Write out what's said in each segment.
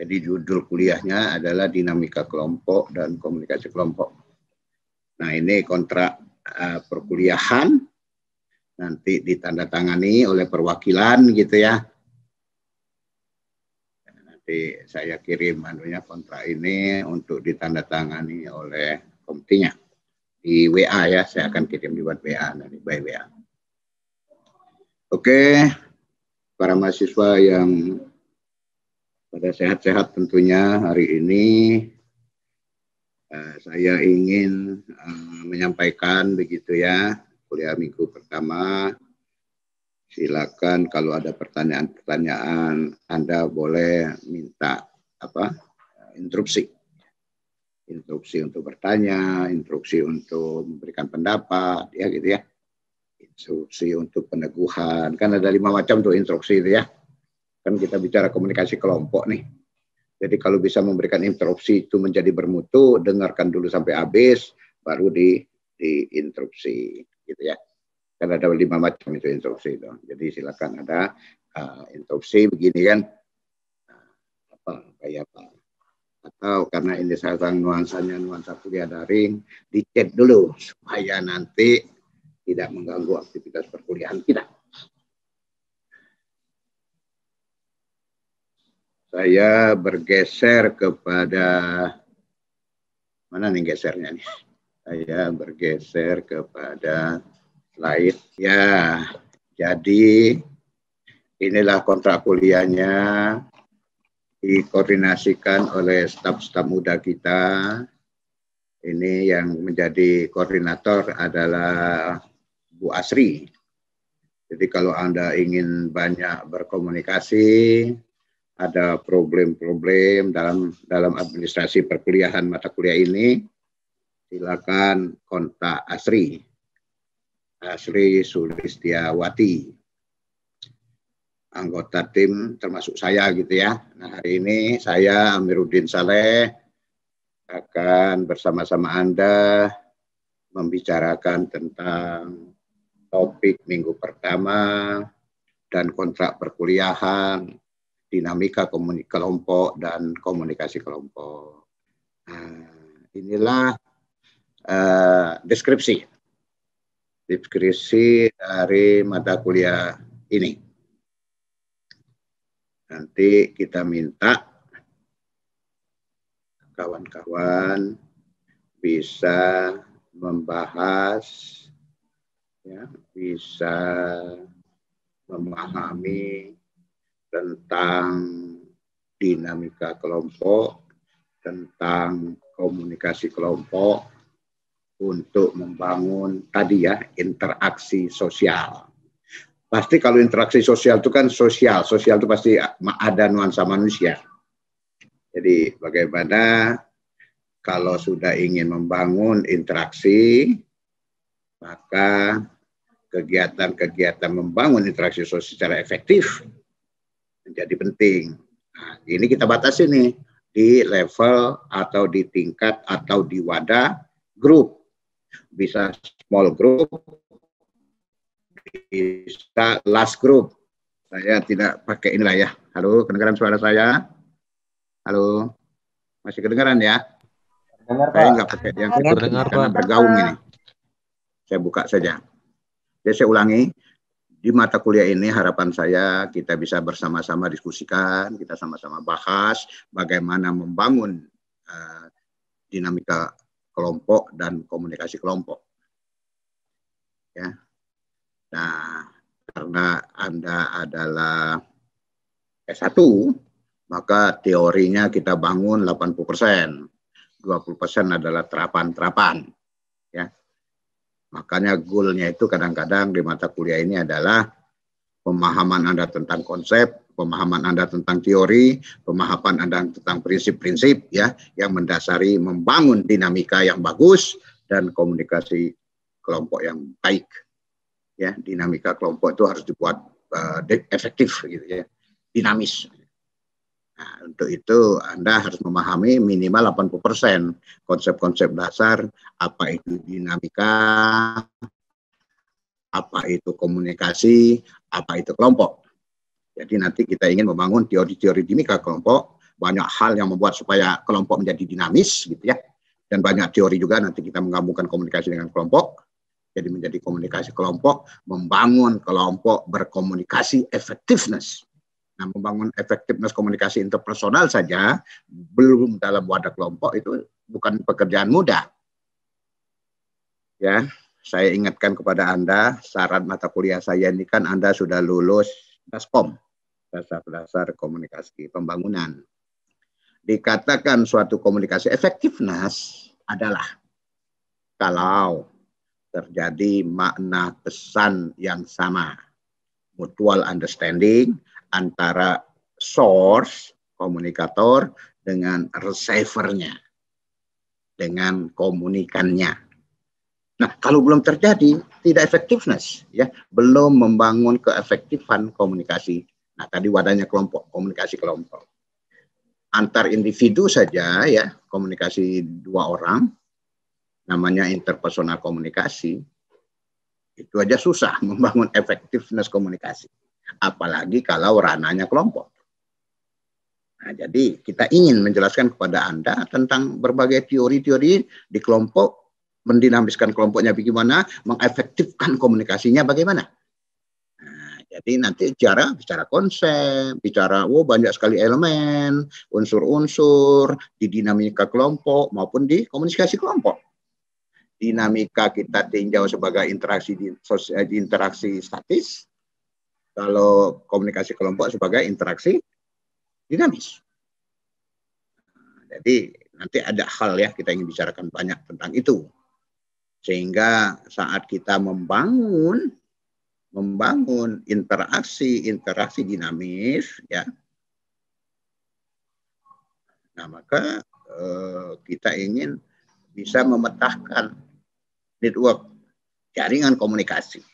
Jadi judul kuliahnya adalah dinamika kelompok dan komunikasi kelompok. Nah, ini kontrak perkuliahan nanti ditandatangani oleh perwakilan gitu ya. Nanti saya kirim kontrak ini untuk ditandatangani oleh komitinya di WA ya. Saya akan kirim di WA nanti by WA. Oke, para mahasiswa yang pada sehat-sehat tentunya hari ini saya ingin menyampaikan begitu ya, kuliah minggu pertama. Silakan kalau ada pertanyaan-pertanyaan Anda boleh minta instruksi. Instruksi untuk bertanya, instruksi untuk memberikan pendapat, ya gitu ya. Instruksi untuk peneguhan, kan ada 5 macam tuh instruksi itu ya. Kan kita bicara komunikasi kelompok nih. Jadi kalau bisa memberikan instruksi itu menjadi bermutu, dengarkan dulu sampai habis, baru diinstruksi, gitu ya. Kan ada 5 macam itu instruksi itu. Jadi silakan ada instruksi begini kan, kayak apa? Atau karena ini sekarang nuansanya nuansa kuliah daring, dicek dulu supaya nanti tidak mengganggu aktivitas perkuliahan kita. Saya bergeser kepada mana nih gesernya nih? Saya bergeser kepada slide ya. Jadi inilah kontrak kuliahnya, dikoordinasikan oleh staf-staf muda kita. Ini yang menjadi koordinator adalah Bu Asri. Jadi kalau Anda ingin banyak berkomunikasi, ada problem-problem dalam administrasi perkuliahan mata kuliah ini, silakan kontak Asri Sulistiawati, anggota tim termasuk saya gitu ya. Nah, hari ini saya Amiruddin Saleh akan bersama-sama Anda membicarakan tentang topik minggu pertama dan kontrak perkuliahan, dinamika kelompok dan komunikasi kelompok. Nah, inilah deskripsi dari mata kuliah ini. Nanti kita minta kawan-kawan bisa membahas, ya, bisa memahami tentang dinamika kelompok, tentang komunikasi kelompok untuk membangun tadi ya interaksi sosial. Pasti kalau interaksi sosial itu kan sosial itu pasti ada nuansa manusia. Jadi bagaimana kalau sudah ingin membangun interaksi, maka kegiatan-kegiatan membangun interaksi sosial secara efektif menjadi penting. Nah, ini kita batasi nih di level atau di tingkat atau di wadah grup. Bisa small group, bisa last group. Saya tidak pakai inilah ya. Halo, kedengaran suara saya? Halo, masih kedengaran ya? Dengar, saya Pak. nggak pakai yang karena bergaung ini. Saya buka saja. Jadi saya ulangi, di mata kuliah ini harapan saya kita bisa bersama-sama diskusikan, kita sama-sama bahas bagaimana membangun dinamika kelompok dan komunikasi kelompok. Ya. Nah, karena Anda adalah S1, maka teorinya kita bangun 80%. 20% adalah terapan-terapan. Ya. Makanya goalnya itu kadang-kadang di mata kuliah ini adalah pemahaman Anda tentang konsep, pemahaman Anda tentang teori, pemahaman Anda tentang prinsip-prinsip ya yang mendasari membangun dinamika yang bagus dan komunikasi kelompok yang baik. Ya, dinamika kelompok itu harus dibuat efektif gitu ya, dinamis. Nah, untuk itu Anda harus memahami minimal 80% konsep-konsep dasar, apa itu dinamika, apa itu komunikasi, apa itu kelompok. Jadi nanti kita ingin membangun teori-teori dinamika kelompok, banyak hal yang membuat supaya kelompok menjadi dinamis gitu ya. Dan banyak teori juga nanti kita menggabungkan komunikasi dengan kelompok. Jadi menjadi komunikasi kelompok, membangun kelompok berkomunikasi effectiveness. Nah, membangun effectiveness komunikasi interpersonal saja belum dalam wadah kelompok itu bukan pekerjaan mudah. Ya, saya ingatkan kepada Anda, syarat mata kuliah saya ini kan Anda sudah lulus DASKOM, dasar-dasar komunikasi pembangunan. Dikatakan suatu komunikasi effectiveness adalah kalau terjadi makna pesan yang sama, mutual understanding antara source, komunikator, dengan receiver-nya, dengan komunikannya. Nah, kalau belum terjadi, tidak effectiveness, ya, belum membangun keefektifan komunikasi. Nah, tadi wadahnya kelompok, komunikasi kelompok. Antar individu saja, ya, komunikasi dua orang, namanya interpersonal komunikasi, itu aja susah membangun effectiveness komunikasi. Apalagi kalau ranahnya kelompok. Nah, jadi kita ingin menjelaskan kepada Anda tentang berbagai teori-teori di kelompok, mendinamiskan kelompoknya bagaimana, mengefektifkan komunikasinya bagaimana. Nah, jadi nanti bicara konsep, bicara banyak sekali elemen, unsur-unsur di dinamika kelompok maupun di komunikasi kelompok. Dinamika kita tinjau sebagai interaksi statis, kalau komunikasi kelompok sebagai interaksi dinamis. Jadi nanti ada hal ya kita ingin bicarakan banyak tentang itu. Sehingga saat kita membangun interaksi dinamis ya. Nah, maka kita ingin bisa memetakan network jaringan komunikasi.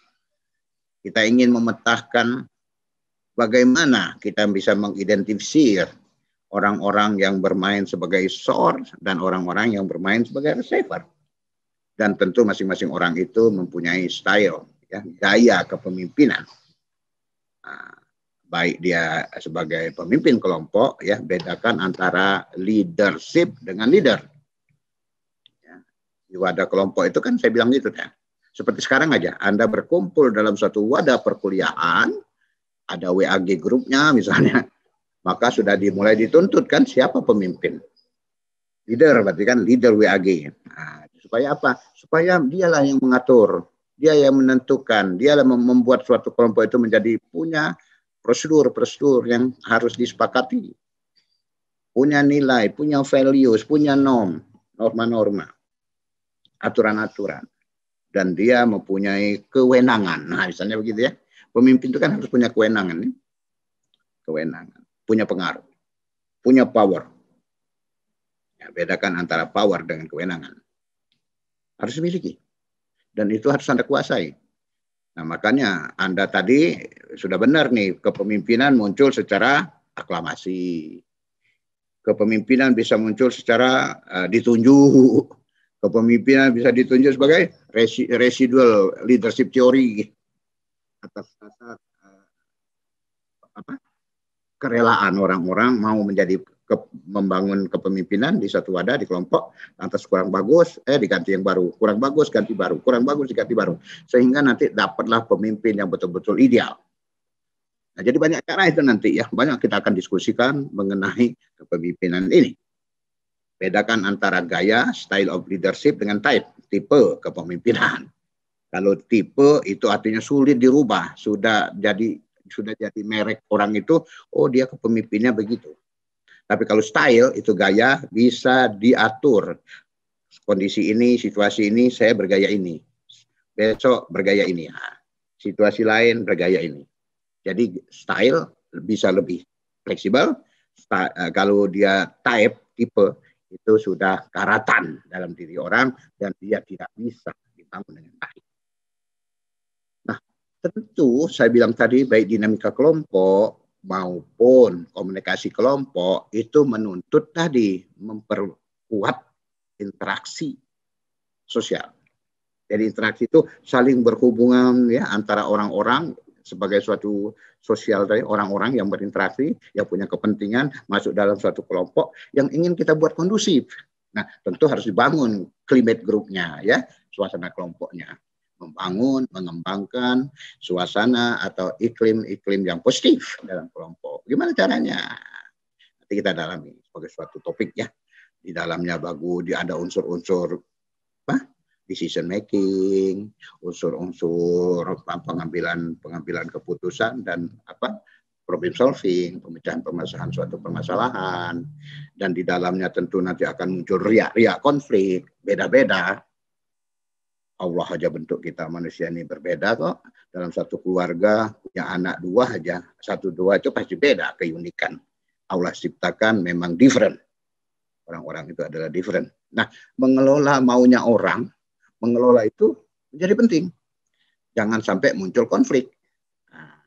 Kita ingin memetakan bagaimana kita bisa mengidentifikasi orang-orang yang bermain sebagai source dan orang-orang yang bermain sebagai receiver. Dan tentu masing-masing orang itu mempunyai style, ya, gaya kepemimpinan. Nah, baik dia sebagai pemimpin kelompok, ya, bedakan antara leadership dengan leader. Ya, di wadah kelompok itu kan saya bilang gitu ya. Seperti sekarang aja, Anda berkumpul dalam suatu wadah perkuliahan, ada WAG grupnya misalnya, maka sudah dimulai dituntut kan siapa pemimpin. Leader berarti kan leader WAG. Nah, supaya apa? Supaya dialah yang mengatur, dia yang menentukan, dia yang membuat suatu kelompok itu menjadi punya prosedur-prosedur yang harus disepakati. Punya nilai, punya values, punya norma-norma, aturan-aturan. Dan dia mempunyai kewenangan. Nah, misalnya begitu ya. Pemimpin itu kan harus punya kewenangan. Kewenangan, punya pengaruh, punya power. Ya, bedakan antara power dengan kewenangan. Harus dimiliki. Dan itu harus Anda kuasai. Nah, makanya Anda tadi sudah benar nih, kepemimpinan muncul secara aklamasi. Kepemimpinan bisa muncul secara ditunjuk. Kepemimpinan bisa ditunjuk sebagai residual leadership theory atas dasar kerelaan orang-orang mau membangun kepemimpinan di satu wadah, di kelompok, lantas kurang bagus, diganti yang baru, kurang bagus, ganti baru, kurang bagus, diganti baru. Sehingga nanti dapatlah pemimpin yang betul-betul ideal. Nah, jadi banyak cara itu nanti ya, banyak kita akan diskusikan mengenai kepemimpinan ini. Bedakan antara gaya, style of leadership dengan tipe kepemimpinan. Kalau tipe itu artinya sulit dirubah, sudah jadi merek orang itu, oh dia kepemimpinnya begitu. Tapi kalau style itu gaya bisa diatur. Kondisi ini, situasi ini, saya bergaya ini. Besok bergaya ini. Nah, situasi lain bergaya ini. Jadi style bisa lebih fleksibel. Kalau dia tipe, itu sudah karatan dalam diri orang dan dia tidak bisa dibangun dengan baik. Nah, tentu saya bilang tadi baik dinamika kelompok maupun komunikasi kelompok itu menuntut tadi memperkuat interaksi sosial. Jadi interaksi itu saling berhubungan ya antara orang-orang sebagai suatu sosial dari orang-orang yang berinteraksi, yang punya kepentingan masuk dalam suatu kelompok yang ingin kita buat kondusif. Nah, tentu harus dibangun climate grupnya, ya, suasana kelompoknya. Membangun, mengembangkan suasana atau iklim-iklim yang positif dalam kelompok. Gimana caranya? Nanti kita dalami sebagai suatu topik, ya. Di dalamnya bagus, ada unsur-unsur decision making, unsur-unsur pengambilan keputusan dan problem solving, pemecahan permasalahan suatu permasalahan, dan di dalamnya tentu nanti akan muncul riak-riak konflik, beda-beda. Allah aja bentuk kita manusia ini berbeda kok. Dalam satu keluarga punya anak 2 aja, 1-2 itu pasti beda keunikan. Allah ciptakan memang different. Orang-orang itu adalah different. Nah, mengelola maunya orang, mengelola itu menjadi penting. Jangan sampai muncul konflik. Nah,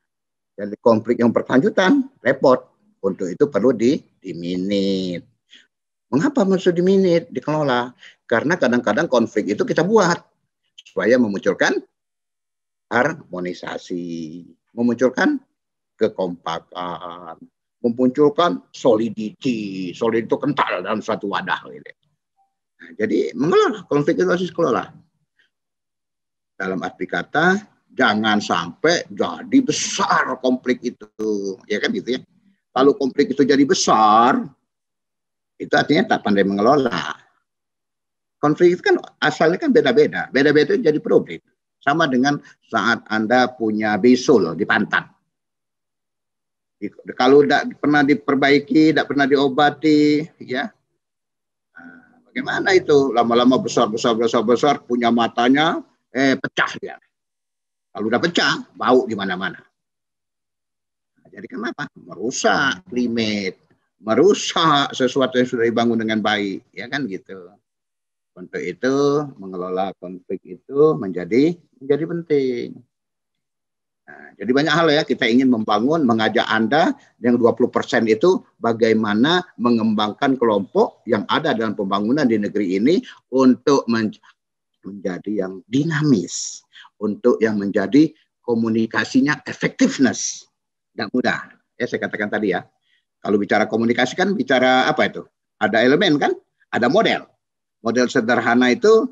jadi konflik yang berkelanjutan, repot. Untuk itu perlu diminit. Mengapa maksud diminit, dikelola? Karena kadang-kadang konflik itu kita buat supaya memunculkan harmonisasi, memunculkan kekompakan, memunculkan solidity. Solid itu kental dalam suatu wadah. Gitu. Nah, jadi mengelola konflik itu harus dikelola. Dalam arti kata, jangan sampai jadi besar konflik itu, ya kan gitu ya. Kalau konflik itu jadi besar, itu artinya tak pandai mengelola. Konflik itu kan asalnya kan beda-beda. Beda-beda jadi problem. Sama dengan saat Anda punya bisul di pantat. Kalau tidak pernah diperbaiki, tidak pernah diobati, ya. Nah, bagaimana itu? Lama-lama besar, punya matanya, pecah dia. Kalau udah pecah, bau di mana-mana. Nah, jadi kenapa? Merusak limit, merusak sesuatu yang sudah dibangun dengan baik, ya kan gitu. Untuk itu, mengelola konflik itu menjadi penting. Nah, jadi banyak hal ya, kita ingin membangun, mengajak Anda yang 20% itu bagaimana mengembangkan kelompok yang ada dalam pembangunan di negeri ini untuk menjadi yang dinamis, untuk yang menjadi komunikasinya effectiveness. Tidak mudah. Ya, saya katakan tadi ya, kalau bicara komunikasi kan bicara apa itu? Ada elemen kan? Ada model. Model sederhana itu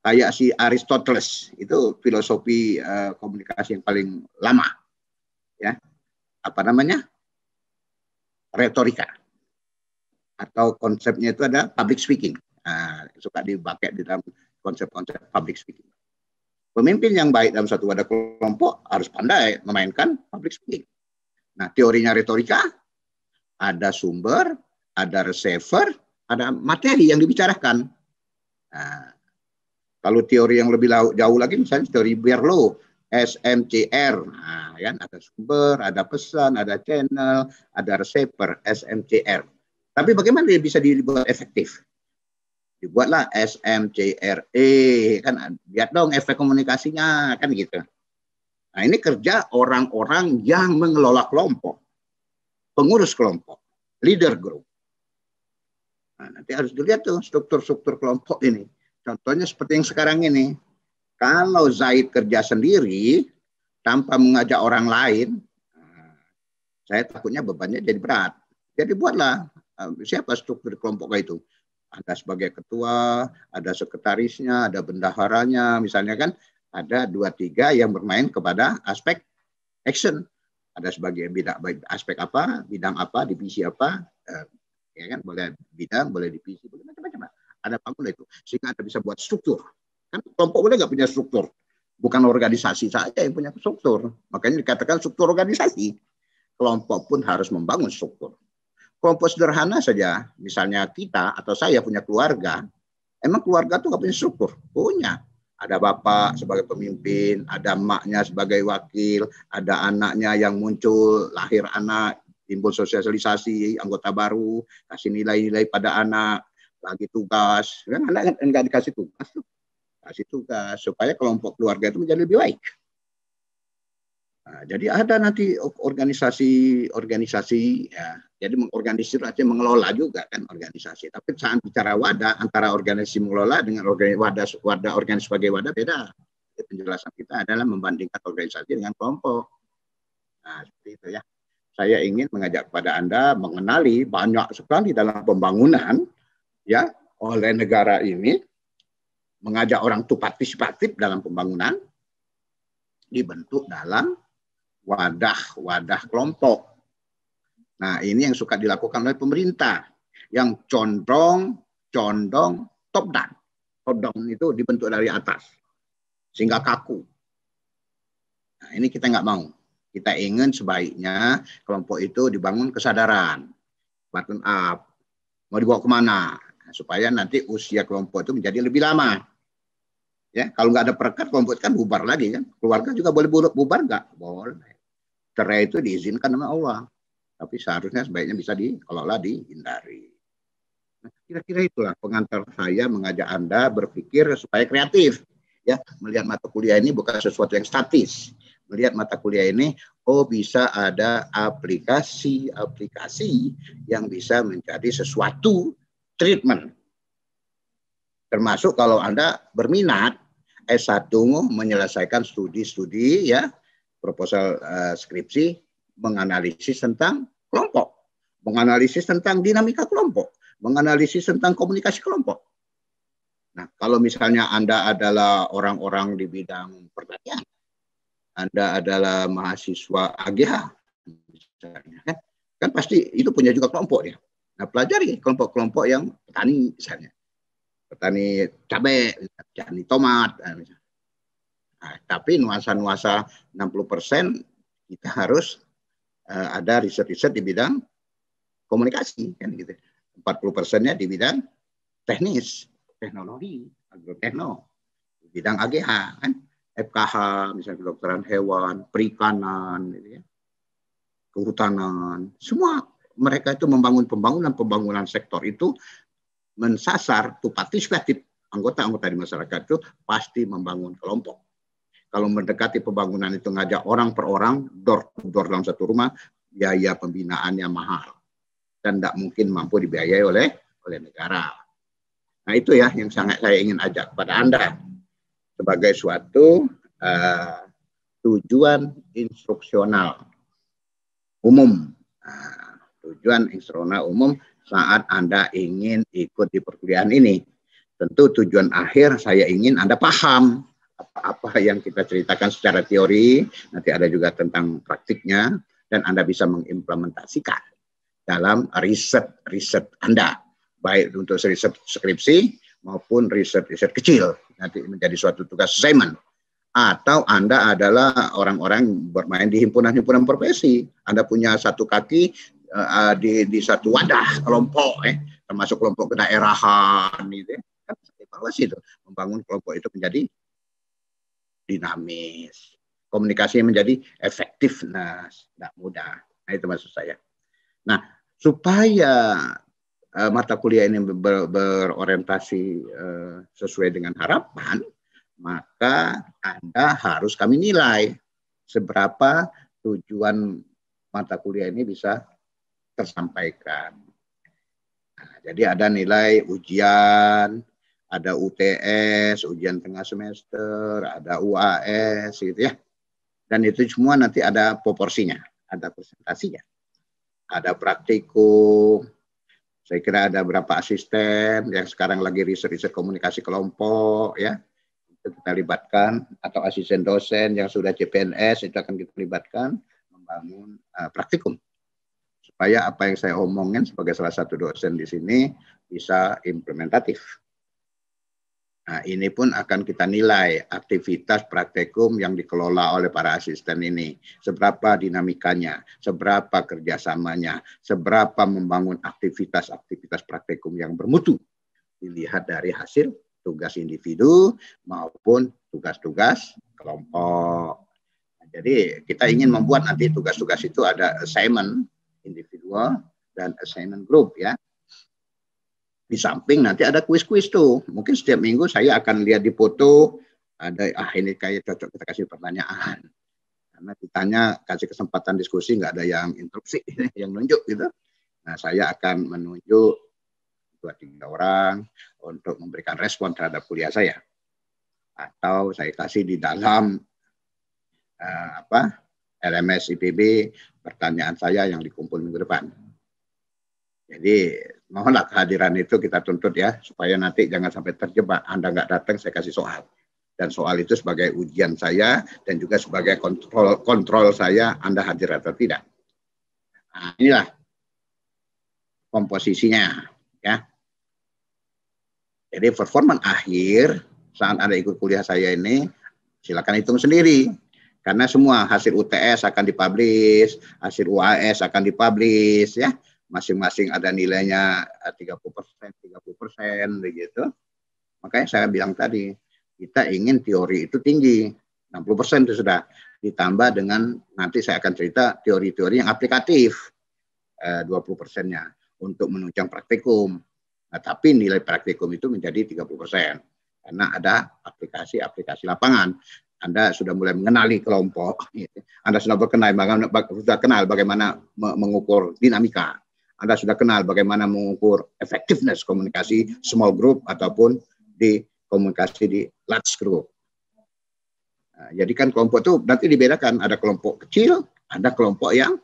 kayak si Aristoteles, itu filosofi komunikasi yang paling lama, ya. Apa namanya? Retorika. Atau konsepnya itu ada public speaking. Nah, suka dipakai di dalam konsep-konsep public speaking. Pemimpin yang baik dalam satu wadah kelompok harus pandai memainkan public speaking. Nah, teorinya retorika, ada sumber, ada receiver, ada materi yang dibicarakan. Nah, kalau teori yang lebih jauh lagi, misalnya teori Berlo, SMCR, nah, kan ada sumber, ada pesan, ada channel, ada receiver, SMCR. Tapi bagaimana dia bisa dibuat efektif? Dibuatlah SMCRE, kan lihat dong efek komunikasinya, kan gitu. Nah, ini kerja orang-orang yang mengelola kelompok, pengurus kelompok, leader group. Nah, nanti harus dilihat tuh struktur-struktur kelompok ini. Contohnya seperti yang sekarang ini. Kalau Zaid kerja sendiri tanpa mengajak orang lain, saya takutnya bebannya jadi berat. Jadi buatlah siapa struktur kelompok itu. Ada sebagai ketua, ada sekretarisnya, ada bendaharanya, misalnya kan ada 2-3 yang bermain kepada aspek action. Ada sebagai bidang aspek apa, bidang apa, divisi apa. Ya kan, boleh bidang, boleh divisi, boleh macam-macam. Ada apa itu, sehingga Anda bisa buat struktur. Kan kelompok boleh nggak punya struktur, bukan organisasi saja yang punya struktur. Makanya dikatakan struktur organisasi. Kelompok pun harus membangun struktur. Kelompok sederhana saja, misalnya kita atau saya punya keluarga, emang keluarga tuh nggak punya struktur, punya. Ada bapak sebagai pemimpin, ada emaknya sebagai wakil, ada anaknya yang muncul, lahir anak, timbul sosialisasi, anggota baru, kasih nilai-nilai pada anak, lagi tugas. Kan anak enggak dikasih tugas tuh. Kasih tugas supaya kelompok keluarga itu menjadi lebih baik. Nah, jadi ada nanti organisasi ya. Jadi mengorganisir artinya mengelola juga kan organisasi. Tapi saat bicara wadah antara organisasi mengelola dengan wadah organisasi sebagai wadah beda. Jadi penjelasan kita adalah membandingkan organisasi dengan kelompok. Nah, seperti itu ya. Saya ingin mengajak kepada Anda mengenali banyak sekali dalam pembangunan ya oleh negara ini, mengajak orang itu partisipatif dalam pembangunan, dibentuk dalam wadah-wadah kelompok. Nah, ini yang suka dilakukan oleh pemerintah, yang condong top down. Top down itu dibentuk dari atas, sehingga kaku. Nah, ini kita nggak mau. Kita ingin sebaiknya kelompok itu dibangun kesadaran, bottom up, mau dibawa kemana, supaya nanti usia kelompok itu menjadi lebih lama. Ya, kalau nggak ada perekat, kelompok kan bubar lagi kan. Keluarga juga boleh bubar nggak? Boleh. Cerai itu diizinkan sama Allah, tapi seharusnya sebaiknya bisa dikelola, dihindari. Nah, kira-kira itulah pengantar saya mengajak Anda berpikir supaya kreatif. Ya, melihat mata kuliah ini bukan sesuatu yang statis. Melihat mata kuliah ini, oh bisa ada aplikasi-aplikasi yang bisa menjadi sesuatu treatment. Termasuk kalau Anda berminat S1 menyelesaikan studi-studi ya, proposal skripsi menganalisis tentang kelompok, menganalisis tentang dinamika kelompok, menganalisis tentang komunikasi kelompok. Nah, kalau misalnya Anda adalah orang-orang di bidang pertanian, Anda adalah mahasiswa AGH, misalnya, kan pasti itu punya juga kelompok ya. Nah, pelajari kelompok-kelompok yang petani misalnya. Petani cabai, petani tomat. Nah, tapi nuansa-nuansa 60% kita harus ada riset-riset di bidang komunikasi. Kan gitu. 40%-nya di bidang teknis, teknologi, agrotekno, di bidang AGH, kan? FKH, misalnya kedokteran hewan, perikanan, gitu ya, kehutanan, semua mereka itu membangun pembangunan sektor itu mensasar to partisipatif. Anggota-anggota di masyarakat itu pasti membangun kelompok. Kalau mendekati pembangunan itu ngajak orang per orang, door to door dalam satu rumah, biaya pembinaannya mahal dan tidak mungkin mampu dibiayai oleh negara. Nah, itu ya yang sangat saya ingin ajak kepada Anda sebagai suatu tujuan instruksional umum. Tujuan instruksional umum saat Anda ingin ikut di perkuliahan ini. Tentu tujuan akhir saya ingin Anda paham apa yang kita ceritakan secara teori, nanti ada juga tentang praktiknya, dan Anda bisa mengimplementasikan dalam riset Anda, baik untuk riset skripsi maupun riset kecil, nanti menjadi suatu tugas assignment. Atau Anda adalah orang-orang bermain di himpunan-himpunan profesi. Anda punya satu kaki di satu wadah kelompok, termasuk kelompok kedaerahan, gitu. Kan evaluasi itu, membangun kelompok itu menjadi dinamis, komunikasinya menjadi efektif, tidak mudah. Nah, itu maksud saya. Nah, supaya mata kuliah ini berorientasi sesuai dengan harapan, maka Anda harus kami nilai seberapa tujuan mata kuliah ini bisa tersampaikan. Nah, jadi ada nilai ujian, ada UTS, ujian tengah semester, ada UAS, gitu ya. Dan itu semua nanti ada proporsinya, ada presentasinya, ada praktikum. Saya kira ada berapa asisten yang sekarang lagi riset komunikasi kelompok, ya. Itu kita libatkan, atau asisten dosen yang sudah CPNS itu akan kita libatkan membangun praktikum supaya apa yang saya omongin sebagai salah satu dosen di sini bisa implementatif. Nah, ini pun akan kita nilai aktivitas praktikum yang dikelola oleh para asisten ini. Seberapa dinamikanya, seberapa kerjasamanya, seberapa membangun aktivitas praktikum yang bermutu. Dilihat dari hasil tugas individu maupun tugas-tugas kelompok. Nah, jadi kita ingin membuat nanti tugas-tugas itu ada assignment individual dan assignment group, ya. Di samping nanti ada kuis-kuis tuh. Mungkin setiap minggu saya akan lihat di foto, ada ini kayak cocok kita kasih pertanyaan. Karena ditanya kasih kesempatan diskusi, nggak ada yang interupsi, yang nunjuk gitu. Nah, saya akan menunjuk 2-3 orang untuk memberikan respon terhadap kuliah saya. Atau saya kasih di dalam LMS IPB pertanyaan saya yang dikumpul minggu depan. Jadi mohonlah kehadiran itu kita tuntut ya, supaya nanti jangan sampai terjebak. Anda nggak datang, saya kasih soal. Dan soal itu sebagai ujian saya dan juga sebagai kontrol saya, Anda hadir atau tidak. Nah, inilah komposisinya ya. Jadi performan akhir saat Anda ikut kuliah saya ini, silakan hitung sendiri. Karena semua hasil UTS akan dipublish, hasil UAS akan dipublish ya. Masing-masing ada nilainya 30%, 30% begitu. Makanya saya bilang tadi, kita ingin teori itu tinggi. 60% itu sudah ditambah dengan nanti saya akan cerita teori-teori yang aplikatif 20%-nya untuk menunjang praktikum. Nah, tapi nilai praktikum itu menjadi 30%. Karena ada aplikasi-aplikasi lapangan. Anda sudah mulai mengenali kelompok, Anda sudah kenal bagaimana mengukur dinamika, Anda sudah kenal bagaimana mengukur effectiveness komunikasi small group ataupun di komunikasi di large group. Nah, jadi kan kelompok itu nanti dibedakan, ada kelompok kecil, ada kelompok yang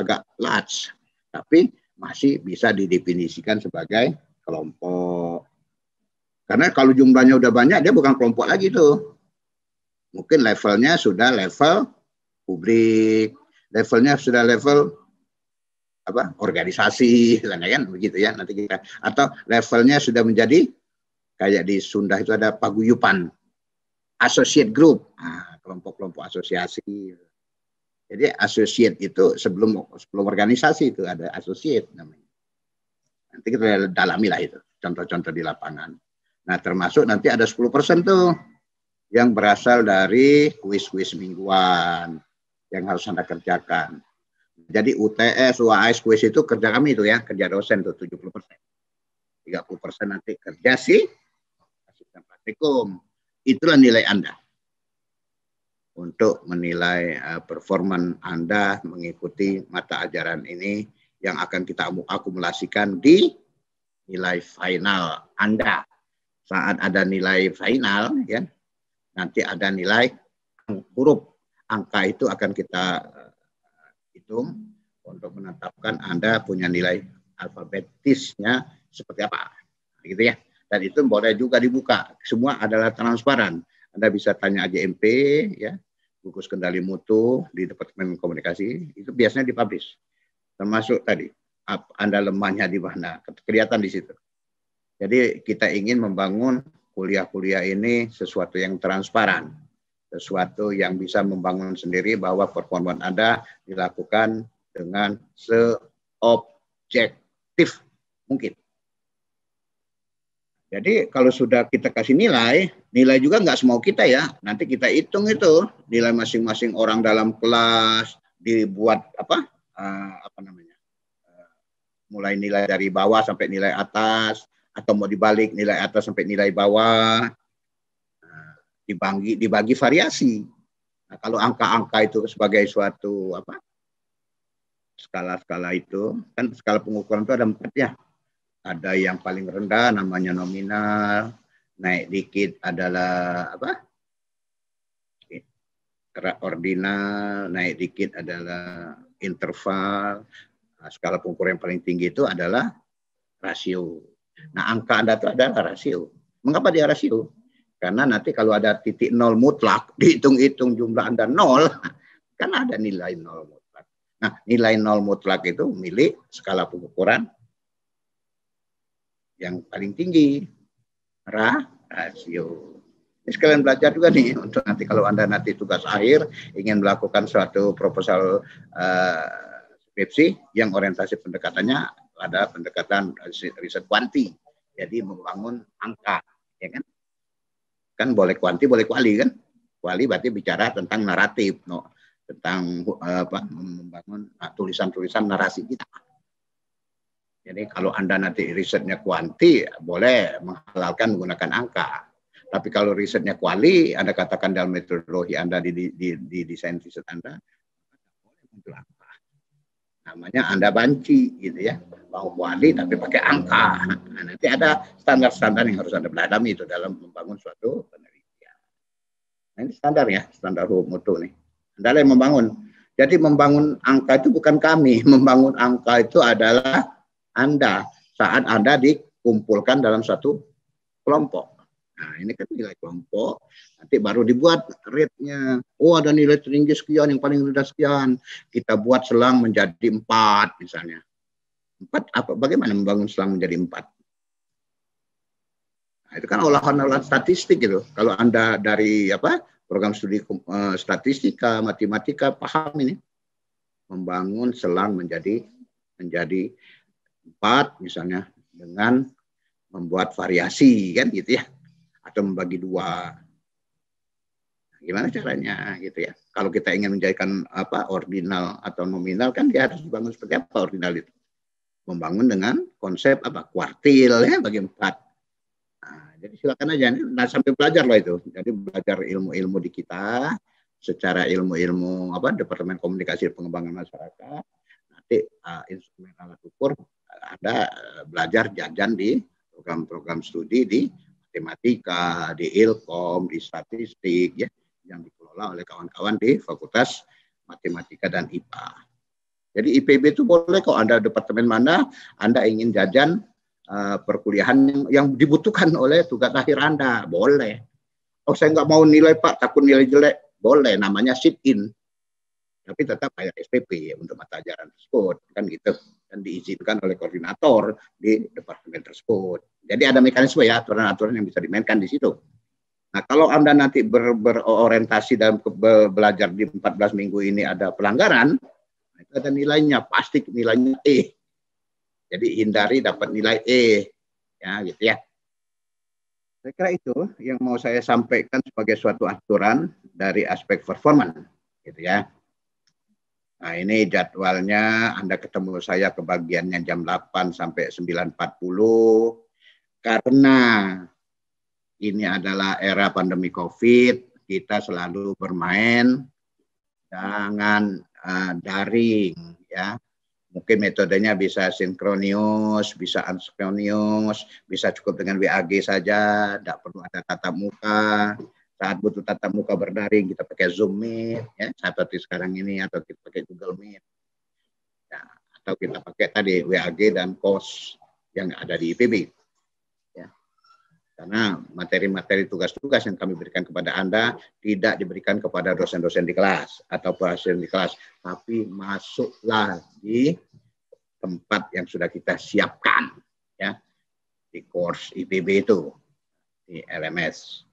agak large, tapi masih bisa didefinisikan sebagai kelompok. Karena kalau jumlahnya udah banyak, dia bukan kelompok lagi tuh. Mungkin levelnya sudah level publik, levelnya sudah level organisasi, kan begitu ya nanti kita. Atau levelnya sudah menjadi kayak di Sunda itu ada paguyupan, associate group, kelompok-kelompok asosiasi. Jadi associate itu sebelum organisasi itu ada associate namanya. Nanti kita dalami lah itu contoh-contoh di lapangan. Nah termasuk nanti ada 10% tuh yang berasal dari kuis-kuis mingguan yang harus Anda kerjakan. Jadi UTS, UAS, kuis itu kerja kami itu ya, kerja dosen tuh 70%. 30% nanti kerja sih asisten praktikum. Itulah nilai Anda untuk menilai performan Anda mengikuti mata ajaran ini yang akan kita akumulasikan di nilai final Anda. Saat ada nilai final ya, nanti ada nilai huruf. Angka itu akan kita hitung untuk menetapkan Anda punya nilai alfabetisnya seperti apa. Gitu ya. Dan itu boleh juga dibuka. Semua adalah transparan. Anda bisa tanya AJMP, ya, gugus kendali mutu di Departemen Komunikasi, itu biasanya dipublish. Termasuk tadi, Anda lemahnya di mana, kelihatan di situ. Jadi kita ingin membangun kuliah-kuliah ini sesuatu yang transparan, sesuatu yang bisa membangun sendiri bahwa performa Anda dilakukan dengan seobjektif mungkin. Jadi kalau sudah kita kasih nilai juga nggak semau kita ya. Nanti kita hitung itu nilai masing-masing orang dalam kelas, dibuat mulai nilai dari bawah sampai nilai atas, atau mau dibalik nilai atas sampai nilai bawah, dibagi variasi. Nah, kalau angka-angka itu sebagai suatu skala-skala itu kan skala pengukuran itu ada 4 ya. Ada yang paling rendah namanya nominal, naik dikit adalah ordinal, naik dikit adalah interval. Nah, skala pengukuran yang paling tinggi itu adalah rasio. Nah, angka Anda itu adalah rasio. Mengapa dia rasio? Karena nanti kalau ada titik 0 mutlak, dihitung-hitung jumlah Anda 0, kan ada nilai 0 mutlak. Nah, nilai 0 mutlak itu milik skala pengukuran yang paling tinggi, rasio. Ini sekalian belajar juga nih, untuk nanti kalau Anda nanti tugas akhir, ingin melakukan suatu proposal skripsi yang orientasi pendekatannya ada pendekatan riset kuanti, jadi membangun angka, ya kan? Kan boleh kuanti, boleh kuali kan? Kuali berarti bicara tentang naratif, tentang membangun tulisan-tulisan narasi kita. Jadi kalau Anda nanti risetnya kuanti, boleh menghalalkan menggunakan angka. Tapi kalau risetnya kuali, Anda katakan dalam metodologi Anda di desain riset Anda, boleh muncul angka. Namanya Anda banci, gitu ya. Mau kuali tapi pakai angka. Nah, nanti ada standar-standar yang harus Anda pelajari itu dalam membangun suatu penelitian. Nah, ini standar ya, standar hukum mutu nih. Anda yang membangun. Jadi membangun angka itu bukan kami, membangun angka itu adalah Anda saat Anda dikumpulkan dalam satu kelompok. Nah, ini kan nilai kelompok, nanti baru dibuat rate-nya. Oh, ada nilai tertinggi sekian, yang paling rendah sekian. Kita buat selang menjadi 4 misalnya. 4 apa? Bagaimana membangun selang menjadi 4? Nah, itu kan olahan-olahan statistik gitu. Kalau Anda dari program studi statistika, matematika, paham ini. Membangun selang menjadi 4 misalnya dengan membuat variasi kan gitu ya, atau membagi 2. Gimana caranya gitu ya? Kalau kita ingin menjadikan ordinal atau nominal kan dia harus dibangun seperti apa ordinal itu? Membangun dengan konsep kuartil ya bagi 4. Nah, jadi silakan aja. Nah, sampai belajar lah itu. Jadi belajar ilmu-ilmu di kita secara ilmu-ilmu Departemen Komunikasi dan Pengembangan Masyarakat. Nanti instrumen alat ukur ada belajar jajan di program-program studi di matematika, di ilkom, di statistik ya yang dikelola oleh kawan-kawan di Fakultas Matematika dan IPA. Jadi IPB itu boleh kok Anda departemen mana Anda ingin jajan perkuliahan yang dibutuhkan oleh tugas akhir Anda, boleh. Oh, saya nggak mau nilai Pak, takut nilai jelek, boleh. Namanya sit-in. Tapi tetap bayar SPP untuk mata pelajaran tersebut, kan gitu. Dan diizinkan oleh koordinator di departemen tersebut. Jadi ada mekanisme ya, aturan-aturan yang bisa dimainkan di situ. Nah, kalau Anda nanti berorientasi dalam belajar di 14 minggu ini ada pelanggaran, itu ada nilainya, pasti nilainya E. Jadi hindari dapat nilai E. Ya, gitu ya. Saya kira itu yang mau saya sampaikan sebagai suatu aturan dari aspek performance, gitu ya. Nah, ini jadwalnya Anda ketemu saya kebagiannya jam 8 sampai 9.40 karena ini adalah era pandemi COVID, kita selalu bermain dengan daring ya. Mungkin metodenya bisa sinkronus, bisa asinkronus, bisa cukup dengan WAG saja, tidak perlu ada tatap muka. Saat butuh tatap muka berdaring kita pakai Zoom Meet ya, seperti sekarang ini, atau kita pakai Google Meet. Ya, atau kita pakai tadi WAG dan KOS yang ada di IPB. Ya. Karena materi-materi tugas-tugas yang kami berikan kepada Anda tidak diberikan kepada dosen-dosen di kelas atau pasien di kelas, tapi masuklah di tempat yang sudah kita siapkan ya, di course IPB itu, di LMS.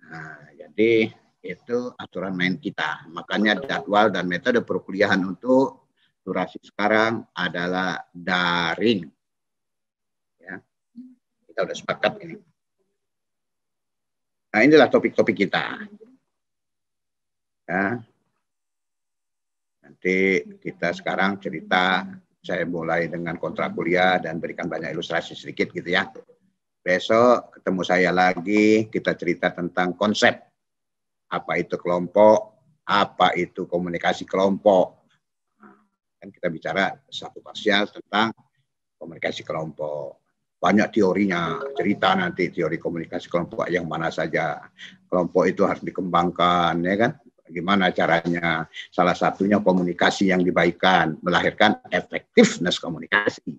Nah, jadi itu aturan main kita. Makanya jadwal dan metode perkuliahan untuk durasi sekarang adalah daring. Ya, kita udah sepakat ini. Nah, inilah topik-topik kita. Ya. Nanti kita sekarang cerita, saya mulai dengan kontrak kuliah dan berikan banyak ilustrasi sedikit gitu ya. Besok ketemu saya lagi, kita cerita tentang konsep. Apa itu kelompok, apa itu komunikasi kelompok. Dan kita bicara satu parsial tentang komunikasi kelompok. Banyak teorinya, cerita nanti teori komunikasi kelompok yang mana saja. Kelompok itu harus dikembangkan, ya kan? Bagaimana caranya? Salah satunya komunikasi yang dibaikan, melahirkan effectiveness komunikasi.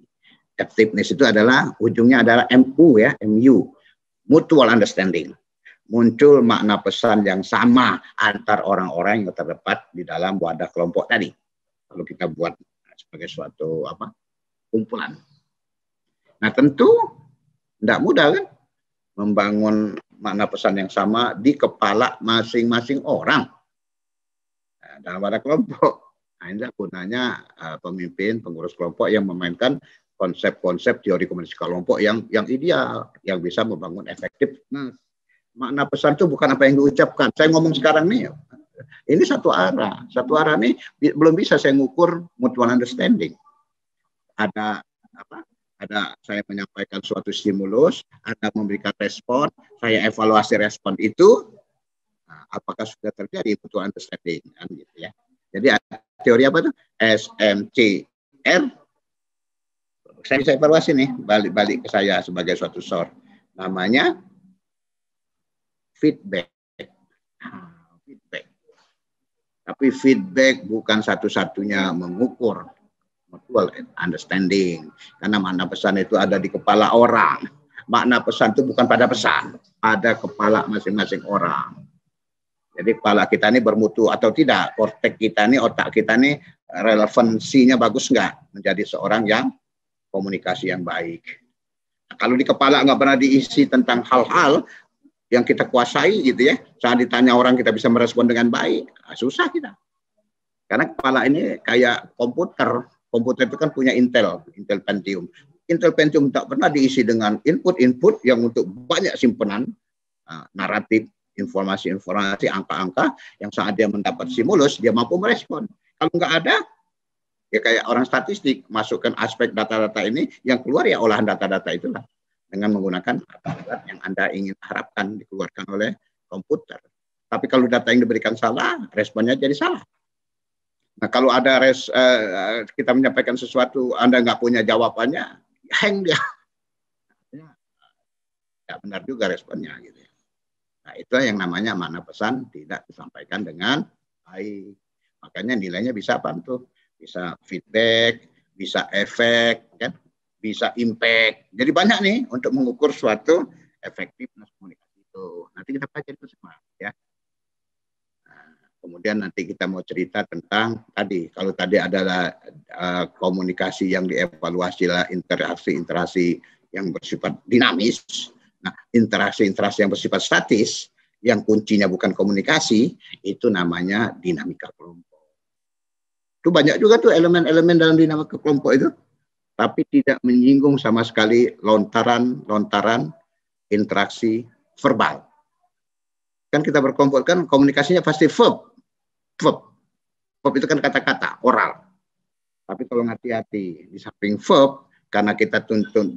Effectiveness itu adalah, ujungnya adalah MU ya, MU, mutual understanding. Muncul makna pesan yang sama antar orang-orang yang terdapat di dalam wadah kelompok tadi. Kalau kita buat sebagai suatu kumpulan. Nah, tentu tidak mudah kan membangun makna pesan yang sama di kepala masing-masing orang dalam wadah kelompok. Nah, ini gunanya pemimpin, pengurus kelompok yang memainkan konsep-konsep teori komunikasi kelompok yang ideal, yang bisa membangun efektif. Nah, makna pesan itu bukan apa yang diucapkan. Saya ngomong sekarang nih, ini satu arah. Satu arah nih belum bisa saya ngukur mutual understanding. Ada saya menyampaikan suatu stimulus, Anda memberikan respon, saya evaluasi respon itu, nah, apakah sudah terjadi mutual understanding, kan gitu ya. Jadi teori apa tuh? SMCR. Saya bisa evaluasi nih, balik ke saya sebagai suatu source. Namanya feedback. Feedback. Tapi feedback bukan satu-satunya mengukur mutual understanding. Karena makna pesan itu ada di kepala orang. Makna pesan itu bukan pada pesan, ada kepala masing-masing orang. Jadi kepala kita ini bermutu atau tidak, kortek kita ini, otak kita ini relevansinya bagus nggak menjadi seorang yang komunikasi yang baik. Nah, kalau di kepala nggak pernah diisi tentang hal-hal yang kita kuasai gitu ya, saat ditanya orang kita bisa merespon dengan baik, susah kita. Karena kepala ini kayak komputer. Komputer itu kan punya Intel Pentium. Intel Pentium tak pernah diisi dengan input-input yang untuk banyak simpanan naratif, informasi-informasi, angka-angka yang saat dia mendapat stimulus, dia mampu merespon. Kalau nggak ada, ya kayak orang statistik, masukkan aspek data-data ini, yang keluar ya olahan data-data itulah. Dengan menggunakan alat yang Anda ingin harapkan dikeluarkan oleh komputer. Tapi kalau data yang diberikan salah, responnya jadi salah. Nah, kalau ada kita menyampaikan sesuatu, Anda nggak punya jawabannya, hang dia. Nggak benar juga responnya. Gitu. Nah, itu yang namanya makna pesan tidak disampaikan dengan baik. Makanya nilainya bisa apa tuh? Bisa feedback, bisa efek, kan? Bisa impact. Jadi banyak nih untuk mengukur suatu efektivitas komunikasi itu. Nanti kita pelajari itu semua, ya. Nah, kemudian nanti kita mau cerita tentang tadi. Kalau tadi adalah komunikasi yang dievaluasi lah interaksi yang bersifat dinamis. Nah, interaksi yang bersifat statis, yang kuncinya bukan komunikasi, itu namanya dinamika kelompok. Itu banyak juga tuh elemen-elemen dalam dinamika kelompok itu. Tapi tidak menyinggung sama sekali lontaran interaksi verbal. Kan kita berkelompok kan komunikasinya pasti verb. Verb itu kan kata-kata, oral. Tapi kalau hati-hati, di samping verb, karena kita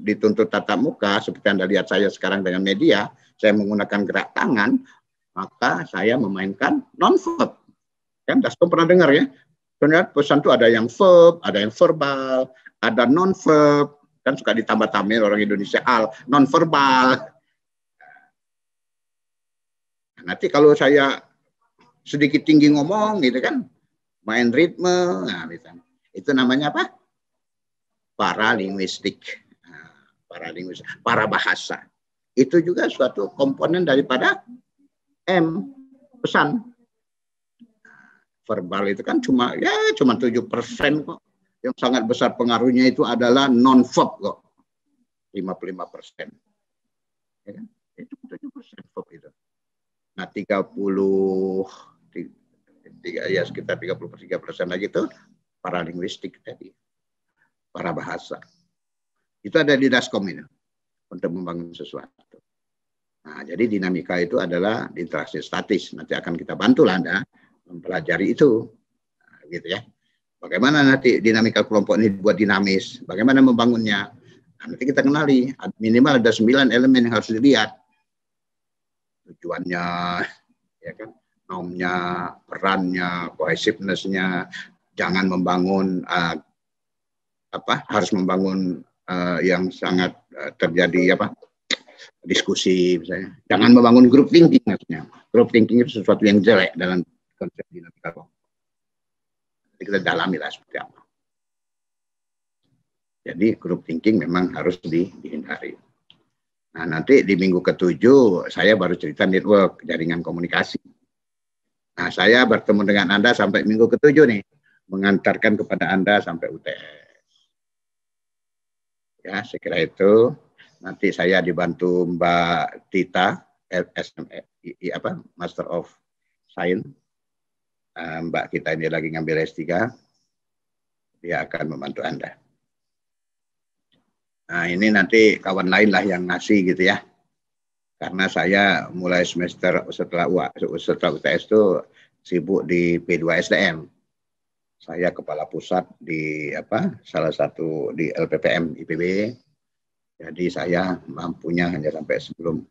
dituntut tatap muka, seperti Anda lihat saya sekarang dengan media, saya menggunakan gerak tangan, maka saya memainkan non-verb. Kan Dasko pernah dengar ya? Ternyata pesan itu ada yang verb, ada yang verbal, ada non-verb, kan suka ditambah-tambahin orang Indonesia non-verbal. Nanti kalau saya sedikit tinggi ngomong gitu kan, main ritme, nah, itu namanya apa? Paralinguistik, parabahasa. Itu juga suatu komponen daripada pesan. Verbal itu kan cuma 7% kok. Yang sangat besar pengaruhnya itu adalah non-verb kok. 55%. Ya kan? Itu 7% verb itu. Nah, sekitar 33% lagi itu paralinguistik tadi. Para bahasa. Itu ada di Daskom ini untuk membangun sesuatu. Nah, jadi dinamika itu adalah interaksi statis. Nanti akan kita bantu Anda mempelajari itu. Nah, gitu ya. Bagaimana nanti dinamika kelompok ini dibuat dinamis? Bagaimana membangunnya? Nah, nanti kita kenali. Minimal ada 9 elemen yang harus dilihat. Tujuannya, ya kan, nomnya, perannya, cohesiveness-nya. Jangan membangun harus membangun yang sangat terjadi diskusi misalnya. Jangan membangun group thinking maksudnya. Group thinking itu sesuatu yang jelek dalam konsep dinamika kelompok. Kita dalami lah seperti apa. Jadi group thinking memang harus dihindari. Nah, nanti di minggu ke-7 saya baru cerita network, jaringan komunikasi. Nah, saya bertemu dengan Anda sampai minggu ke-7 nih, mengantarkan kepada Anda sampai UTS. Ya, saya kira itu. Nanti saya dibantu Mbak Tita, Master of Science. Mbak kita ini lagi ngambil S3, dia akan membantu Anda. Nah, ini nanti kawan lain lah yang ngasih gitu ya. Karena saya mulai semester setelah UTS itu sibuk di P2SDM. Saya kepala pusat di salah satu di LPPM IPB. Jadi saya mampunya hanya sampai sebelum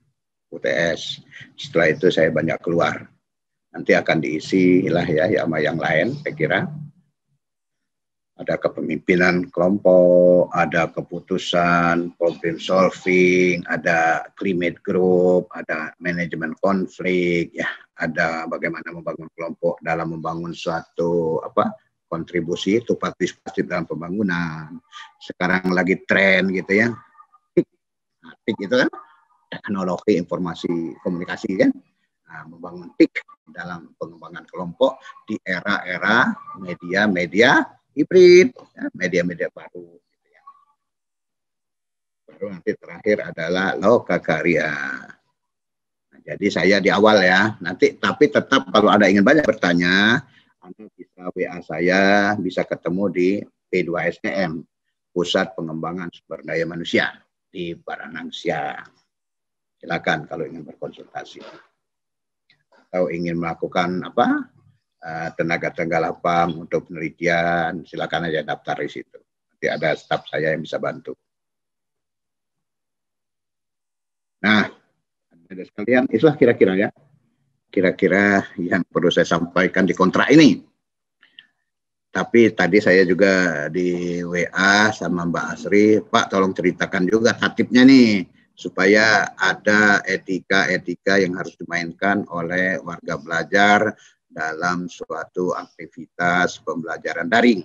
UTS. Setelah itu saya banyak keluar. Nanti akan diisi lah ya sama yang lain, saya kira. Ada kepemimpinan kelompok, ada keputusan, problem solving, ada climate group, ada manajemen konflik, ya ada bagaimana membangun kelompok dalam membangun suatu kontribusi itu partisipatif dalam pembangunan. Sekarang lagi tren gitu ya, TIK itu kan teknologi informasi komunikasi kan, membangun TIK dalam pengembangan kelompok di era-era media-media hibrid, media-media baru. Gitu ya. Baru nanti terakhir adalah lokakarya. Jadi saya di awal ya, nanti tapi tetap kalau ada ingin banyak bertanya, Anda bisa WA saya, bisa ketemu di P2SDM, Pusat Pengembangan Sumber Daya Manusia di Baranangsia. Silakan kalau ingin berkonsultasi. Atau ingin melakukan tenaga lapang untuk penelitian, silakan aja daftar di situ. Nanti ada staf saya yang bisa bantu. Nah, ada sekalian, itulah kira-kira ya. Kira-kira yang perlu saya sampaikan di kontrak ini. Tapi tadi saya juga di WA sama Mbak Asri, Pak tolong ceritakan juga tatipnya nih, supaya ada etika-etika yang harus dimainkan oleh warga belajar dalam suatu aktivitas pembelajaran daring.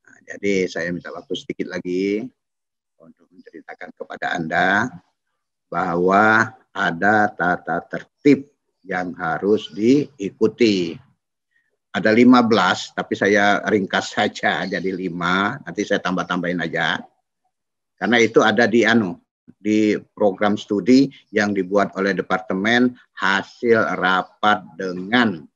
Nah, jadi saya minta waktu sedikit lagi untuk menceritakan kepada Anda bahwa ada tata tertib yang harus diikuti. Ada 15, tapi saya ringkas saja jadi 5, nanti saya tambah-tambahin aja. Karena itu ada di program studi yang dibuat oleh Departemen hasil rapat dengan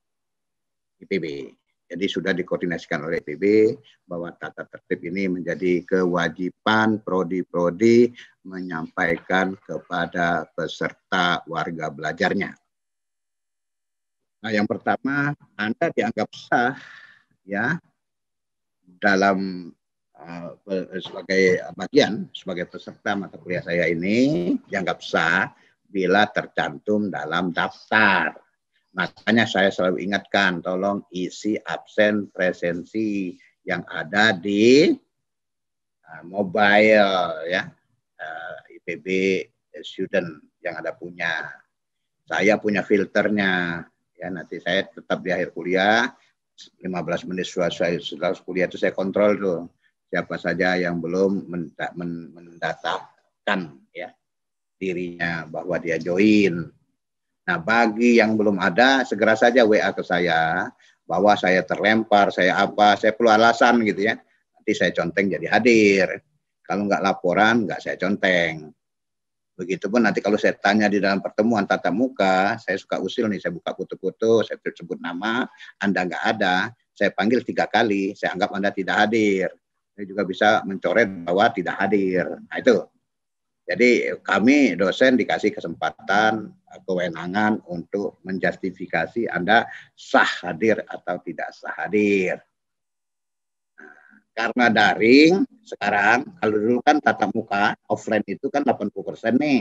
IPB. Jadi sudah dikoordinasikan oleh IPB bahwa tata tertib ini menjadi kewajiban prodi-prodi menyampaikan kepada peserta warga belajarnya. Nah, yang pertama, Anda dianggap sah ya dalam sebagai bagian, sebagai peserta mata kuliah saya ini dianggap sah bila tercantum dalam daftar. Makanya saya selalu ingatkan, tolong isi absen presensi yang ada di mobile ya, IPB student yang ada punya. Saya punya filternya. Ya, nanti saya tetap di akhir kuliah 15 menit setelah kuliah itu saya kontrol tuh siapa saja yang belum mendaftarkan ya dirinya bahwa dia join. Nah, bagi yang belum ada segera saja WA ke saya bahwa saya terlempar, saya perlu alasan gitu ya. Nanti saya conteng jadi hadir. Kalau nggak laporan nggak saya conteng. Begitupun nanti kalau saya tanya di dalam pertemuan tatap muka, saya suka usil nih, saya buka foto-foto, saya sebut nama, Anda nggak ada, saya panggil 3 kali, saya anggap Anda tidak hadir. Saya juga bisa mencoret bahwa tidak hadir. Nah itu. Jadi kami dosen dikasih kesempatan, kewenangan untuk menjustifikasi Anda sah hadir atau tidak sah hadir. Karena daring sekarang, kalau dulu kan tatap muka offline itu kan 80% nih.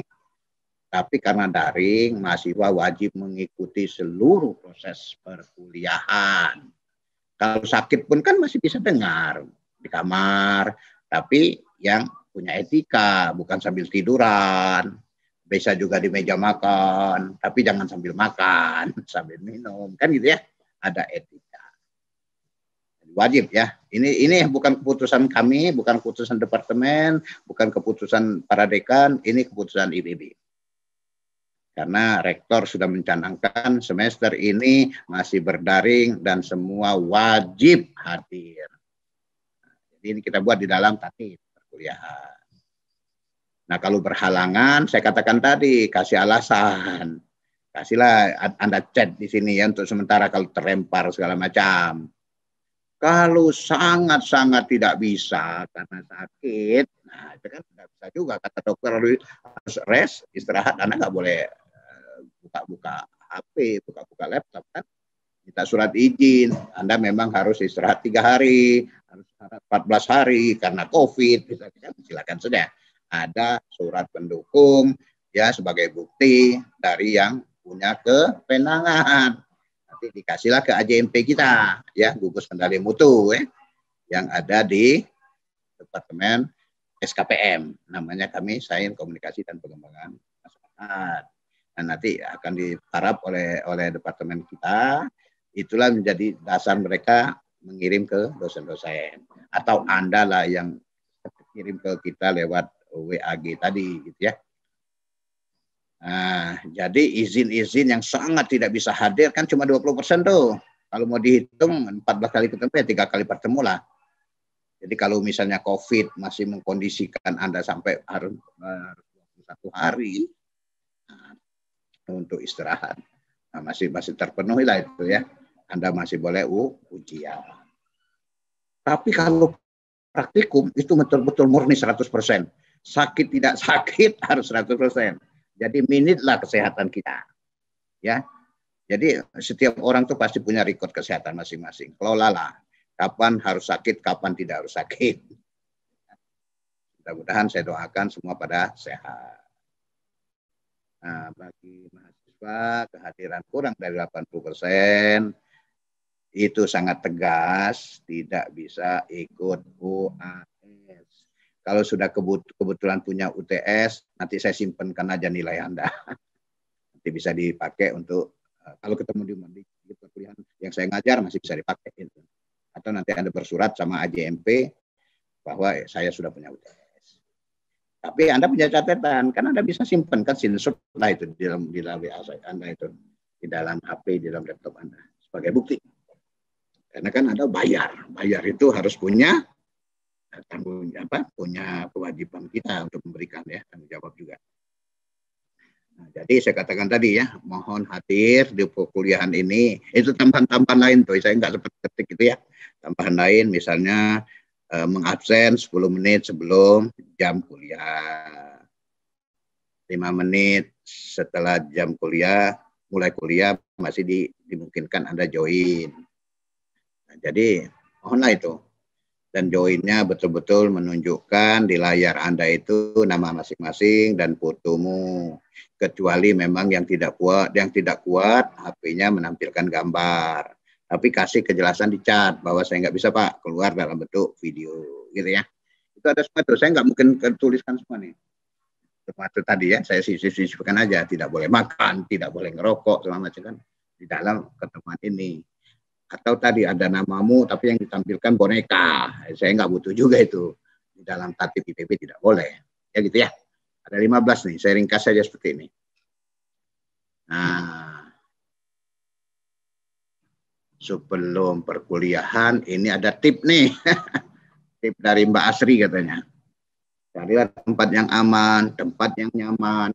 Tapi karena daring, mahasiswa wajib mengikuti seluruh proses perkuliahan. Kalau sakit pun kan masih bisa dengar di kamar, tapi yang punya etika, bukan sambil tiduran. Bisa juga di meja makan, tapi jangan sambil makan, sambil minum, kan gitu ya. Ada etika. Wajib ya. Ini bukan keputusan kami, bukan keputusan departemen, bukan keputusan para dekan, ini keputusan IPB. Karena rektor sudah mencanangkan semester ini masih berdaring dan semua wajib hadir. Jadi ini kita buat di dalam tatip perkuliahan. Nah, kalau berhalangan, saya katakan tadi, kasih alasan. Kasihlah Anda chat di sini ya untuk sementara kalau terlempar segala macam. Kalau sangat-sangat tidak bisa karena sakit, nah itu kan tidak bisa juga. Kata dokter harus rest, istirahat. Anda nggak boleh buka-buka HP, buka-buka laptop kan. Minta surat izin. Anda memang harus istirahat 3 hari, harus 14 hari karena COVID. Silakan saja. Ada surat pendukung ya sebagai bukti dari yang punya kewenangan. Dikasihlah ke AJMP kita ya, gugus kendali mutu yang ada di Departemen SKPM, namanya kami Sains Komunikasi dan Pengembangan Masyarakat. Nah, nanti akan ditarap oleh departemen kita. Itulah menjadi dasar mereka mengirim ke dosen-dosen. Atau Anda lah yang kirim ke kita lewat WAG tadi, gitu ya. Nah, jadi izin-izin yang sangat tidak bisa hadir kan cuma 20% tuh. Kalau mau dihitung 14 kali ketemu ya 3 kali bertemu lah. Jadi kalau misalnya COVID masih mengkondisikan Anda sampai harus 21 hari nah, untuk istirahat, nah, masih terpenuhi lah itu ya. Anda masih boleh ujian. Tapi kalau praktikum itu betul-betul murni 100%. Sakit tidak sakit harus 100%. Jadi minitlah kesehatan kita. Ya. Jadi setiap orang tuh pasti punya record kesehatan masing-masing. Kelolalah. Kapan harus sakit, kapan tidak harus sakit. Mudah-mudahan saya doakan semua pada sehat. Nah, bagi mahasiswa kehadiran kurang dari 80% itu sangat tegas, tidak bisa ikut UAS. Kalau sudah kebetulan punya UTS, nanti saya simpankan aja nilai Anda. Nanti bisa dipakai untuk kalau ketemu di perkuliahan yang saya ngajar masih bisa dipakai itu. Atau nanti Anda bersurat sama AJMP bahwa saya sudah punya UTS. Tapi Anda punya catatan, kan Anda bisa simpan kan screenshot lah itu di dalam WA Anda itu, di dalam HP, di dalam laptop Anda sebagai bukti. Karena kan Anda bayar itu harus punya punya kewajiban kita untuk memberikan ya tanggung jawab juga. Nah, jadi saya katakan tadi ya, mohon hadir di perkuliahan ini. Itu tambahan-tambahan lain tuh, saya nggak seperti ketik gitu ya. Tambahan lain misalnya mengabsen 10 menit sebelum jam kuliah. 5 menit setelah jam kuliah, mulai kuliah masih dimungkinkan Anda join. Nah, jadi mohonlah itu. Dan joinnya betul-betul menunjukkan di layar Anda itu nama masing-masing dan fotomu. Kecuali memang yang tidak kuat HP-nya menampilkan gambar. Tapi kasih kejelasan di chat bahwa saya nggak bisa Pak keluar dalam bentuk video, gitu ya. Itu ada semua itu. Saya nggak mungkin tuliskan semua nih. Termasuk tadi ya, saya sisipkan aja. Tidak boleh makan, tidak boleh ngerokok, segala macam kan di dalam ketemuan ini. Atau tadi ada namamu tapi yang ditampilkan boneka. Saya nggak butuh juga itu. Di dalam tatip IPB tidak boleh. Ya gitu ya. Ada 15 nih, saya ringkas saja seperti ini. Nah, sebelum perkuliahan ini ada tip nih. Tip dari Mbak Asri katanya. Carilah tempat yang aman, tempat yang nyaman.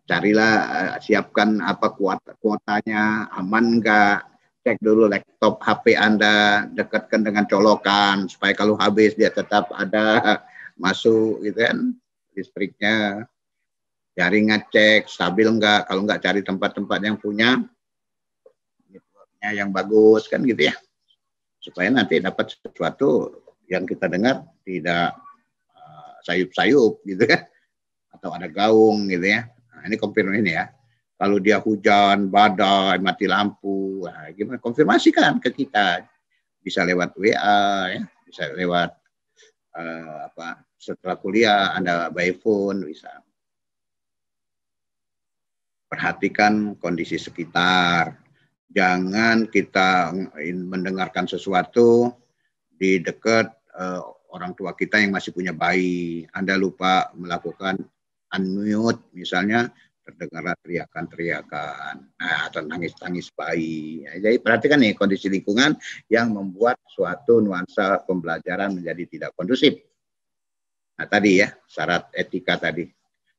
Carilah, siapkan apa kuotanya, aman enggak. Cek dulu laptop HP Anda, dekatkan dengan colokan supaya kalau habis dia tetap ada masuk gitu kan listriknya. Jaring ngecek stabil enggak, kalau enggak cari tempat-tempat yang punya networknya yang bagus kan gitu ya. Supaya nanti dapat sesuatu yang kita dengar tidak sayup-sayup gitu kan. Atau ada gaung gitu ya. Nah, ini konfirmasi ini ya. Kalau dia hujan, badai, mati lampu, nah, gimana? Konfirmasikan ke kita. Bisa lewat WA, ya, bisa lewat setelah kuliah, Anda by phone, bisa. Perhatikan kondisi sekitar. Jangan kita mendengarkan sesuatu di dekat orang tua kita yang masih punya bayi. Anda lupa melakukan unmute, misalnya terdengar teriakan-teriakan atau nangis-nangis bayi. Jadi perhatikan nih kondisi lingkungan yang membuat suatu nuansa pembelajaran menjadi tidak kondusif. Nah tadi ya syarat etika tadi,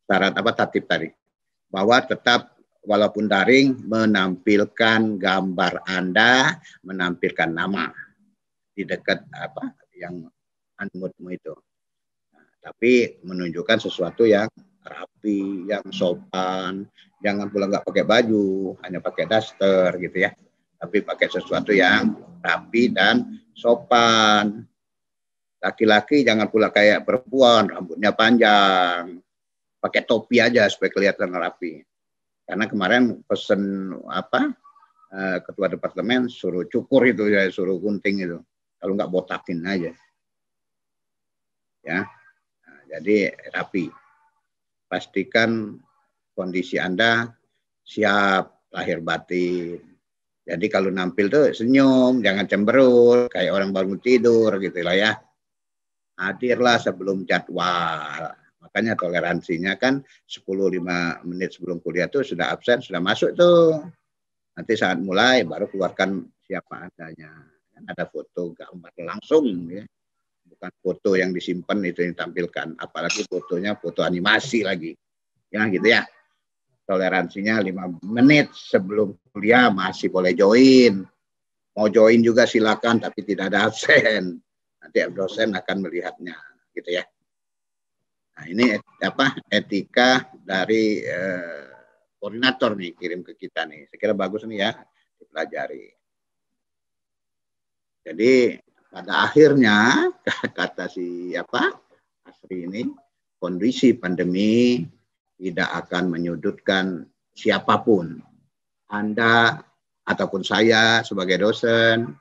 syarat apa tatib tadi, bahwa tetap walaupun daring menampilkan gambar Anda, menampilkan nama di dekat apa yang unmute-mu itu. Nah, tapi menunjukkan sesuatu yang rapi, yang sopan, jangan pula nggak pakai baju, hanya pakai daster gitu ya. Tapi pakai sesuatu yang rapi dan sopan. Laki-laki jangan pula kayak perempuan, rambutnya panjang, pakai topi aja supaya kelihatan rapi. Karena kemarin pesen apa ketua departemen suruh cukur itu ya, suruh gunting itu. Kalau nggak botakin aja. Ya, nah, jadi rapi. Pastikan kondisi Anda siap lahir batin. Jadi kalau nampil tuh senyum, jangan cemberut, kayak orang bangun tidur gitu lah ya. Hadirlah sebelum jadwal. Makanya toleransinya kan 10-5 menit sebelum kuliah tuh sudah absen, sudah masuk tuh. Nanti saat mulai baru keluarkan siapa adanya. Ada foto gambar langsung ya. Bukan foto yang disimpan itu yang ditampilkan. Apalagi fotonya foto animasi lagi. Ya gitu ya. Toleransinya 5 menit sebelum kuliah masih boleh join. Mau join juga silakan tapi tidak ada absen. Nanti dosen akan melihatnya gitu ya. Nah, ini etika dari koordinator nih kirim ke kita nih. Saya kira bagus nih ya dipelajari. Jadi pada akhirnya kata si Asri ini, kondisi pandemi tidak akan menyudutkan siapapun, Anda ataupun saya sebagai dosen,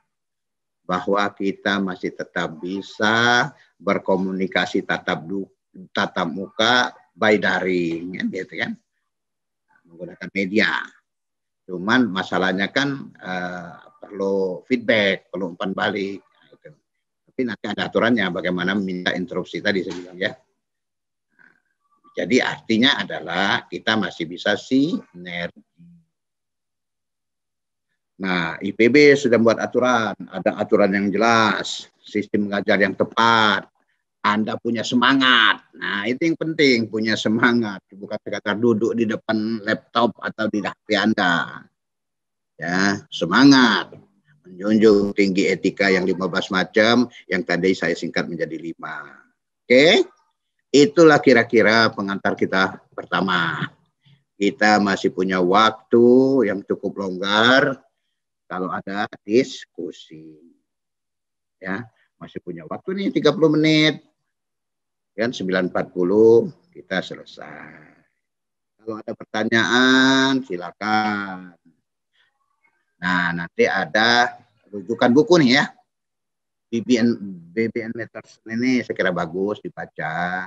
bahwa kita masih tetap bisa berkomunikasi tatap muka by daring, gitu kan, menggunakan media. Cuman masalahnya kan perlu feedback, perlu umpan balik. Gitu. Tapi nanti ada aturannya bagaimana minta interupsi tadi saya bilang ya. Jadi artinya adalah kita masih bisa sinergi. Nah, IPB sudah membuat aturan, ada aturan yang jelas, sistem mengajar yang tepat, Anda punya semangat. Nah, itu yang penting, punya semangat. Bukan sekadar duduk di depan laptop atau di HP Anda. Ya, semangat. Menjunjung tinggi etika yang 15 macam, yang tadi saya singkat menjadi 5. Oke? Itulah kira-kira pengantar kita pertama. Kita masih punya waktu yang cukup longgar kalau ada diskusi. Ya, masih punya waktu nih 30 menit. Kan 9.40 kita selesai. Kalau ada pertanyaan silakan. Nah, nanti ada rujukan buku nih ya. BBN Matters ini saya kira bagus dibaca.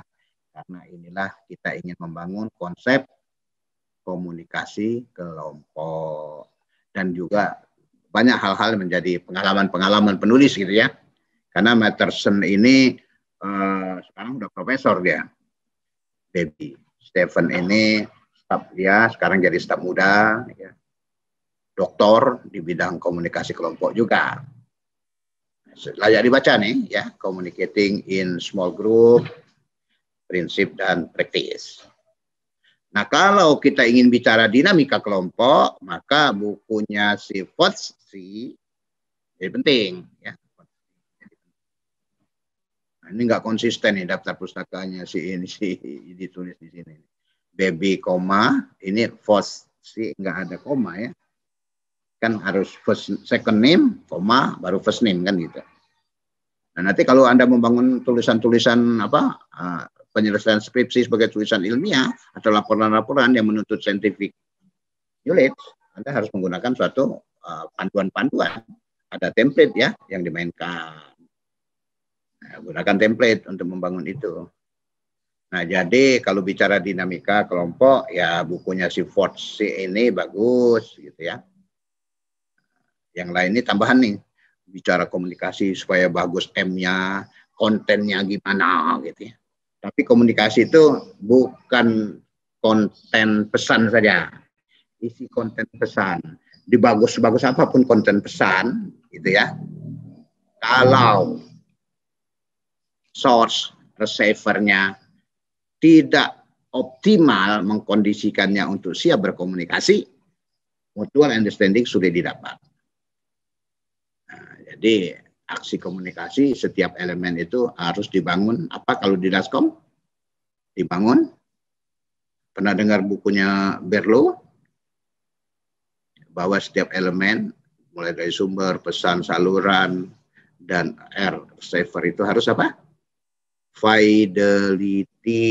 Karena inilah kita ingin membangun konsep komunikasi kelompok. Dan juga banyak hal-hal menjadi pengalaman-pengalaman penulis gitu ya. Karena Matterson ini sekarang udah profesor dia. Baby. Stephen ini staf dia sekarang jadi staf muda. Ya. Doktor di bidang komunikasi kelompok juga. Layak dibaca nih ya. Communicating in Small Group. Prinsip dan praktis. Nah, kalau kita ingin bicara dinamika kelompok, maka bukunya si Fotsi jadi penting. Ya. Nah, ini nggak konsisten nih daftar pustakanya si ditulis di sini. Baby, koma, ini Fotsi nggak ada koma ya. Kan harus second name, koma, baru first name kan gitu. Nah, nanti kalau Anda membangun tulisan-tulisan penyelesaian skripsi sebagai tulisan ilmiah atau laporan-laporan yang menuntut scientific knowledge, Anda harus menggunakan suatu panduan-panduan. Ada template ya yang dimainkan. Nah, gunakan template untuk membangun itu. Nah, jadi kalau bicara dinamika kelompok, ya bukunya si Fotsi ini bagus gitu ya. Yang lain ini tambahan nih. Bicara komunikasi supaya bagus M-nya, kontennya gimana gitu ya. Tapi komunikasi itu bukan konten pesan saja. Isi konten pesan. Dibagus-bagus apapun konten pesan, gitu ya. Kalau source receiver-nya tidak optimal mengkondisikannya untuk siap berkomunikasi, mutual understanding sudah didapat. Nah, jadi aksi komunikasi setiap elemen itu harus dibangun. Apa kalau di Daskom? Dibangun. Pernah dengar bukunya Berlo? Bahwa setiap elemen, mulai dari sumber, pesan, saluran, dan receiver itu harus apa? Fidelity.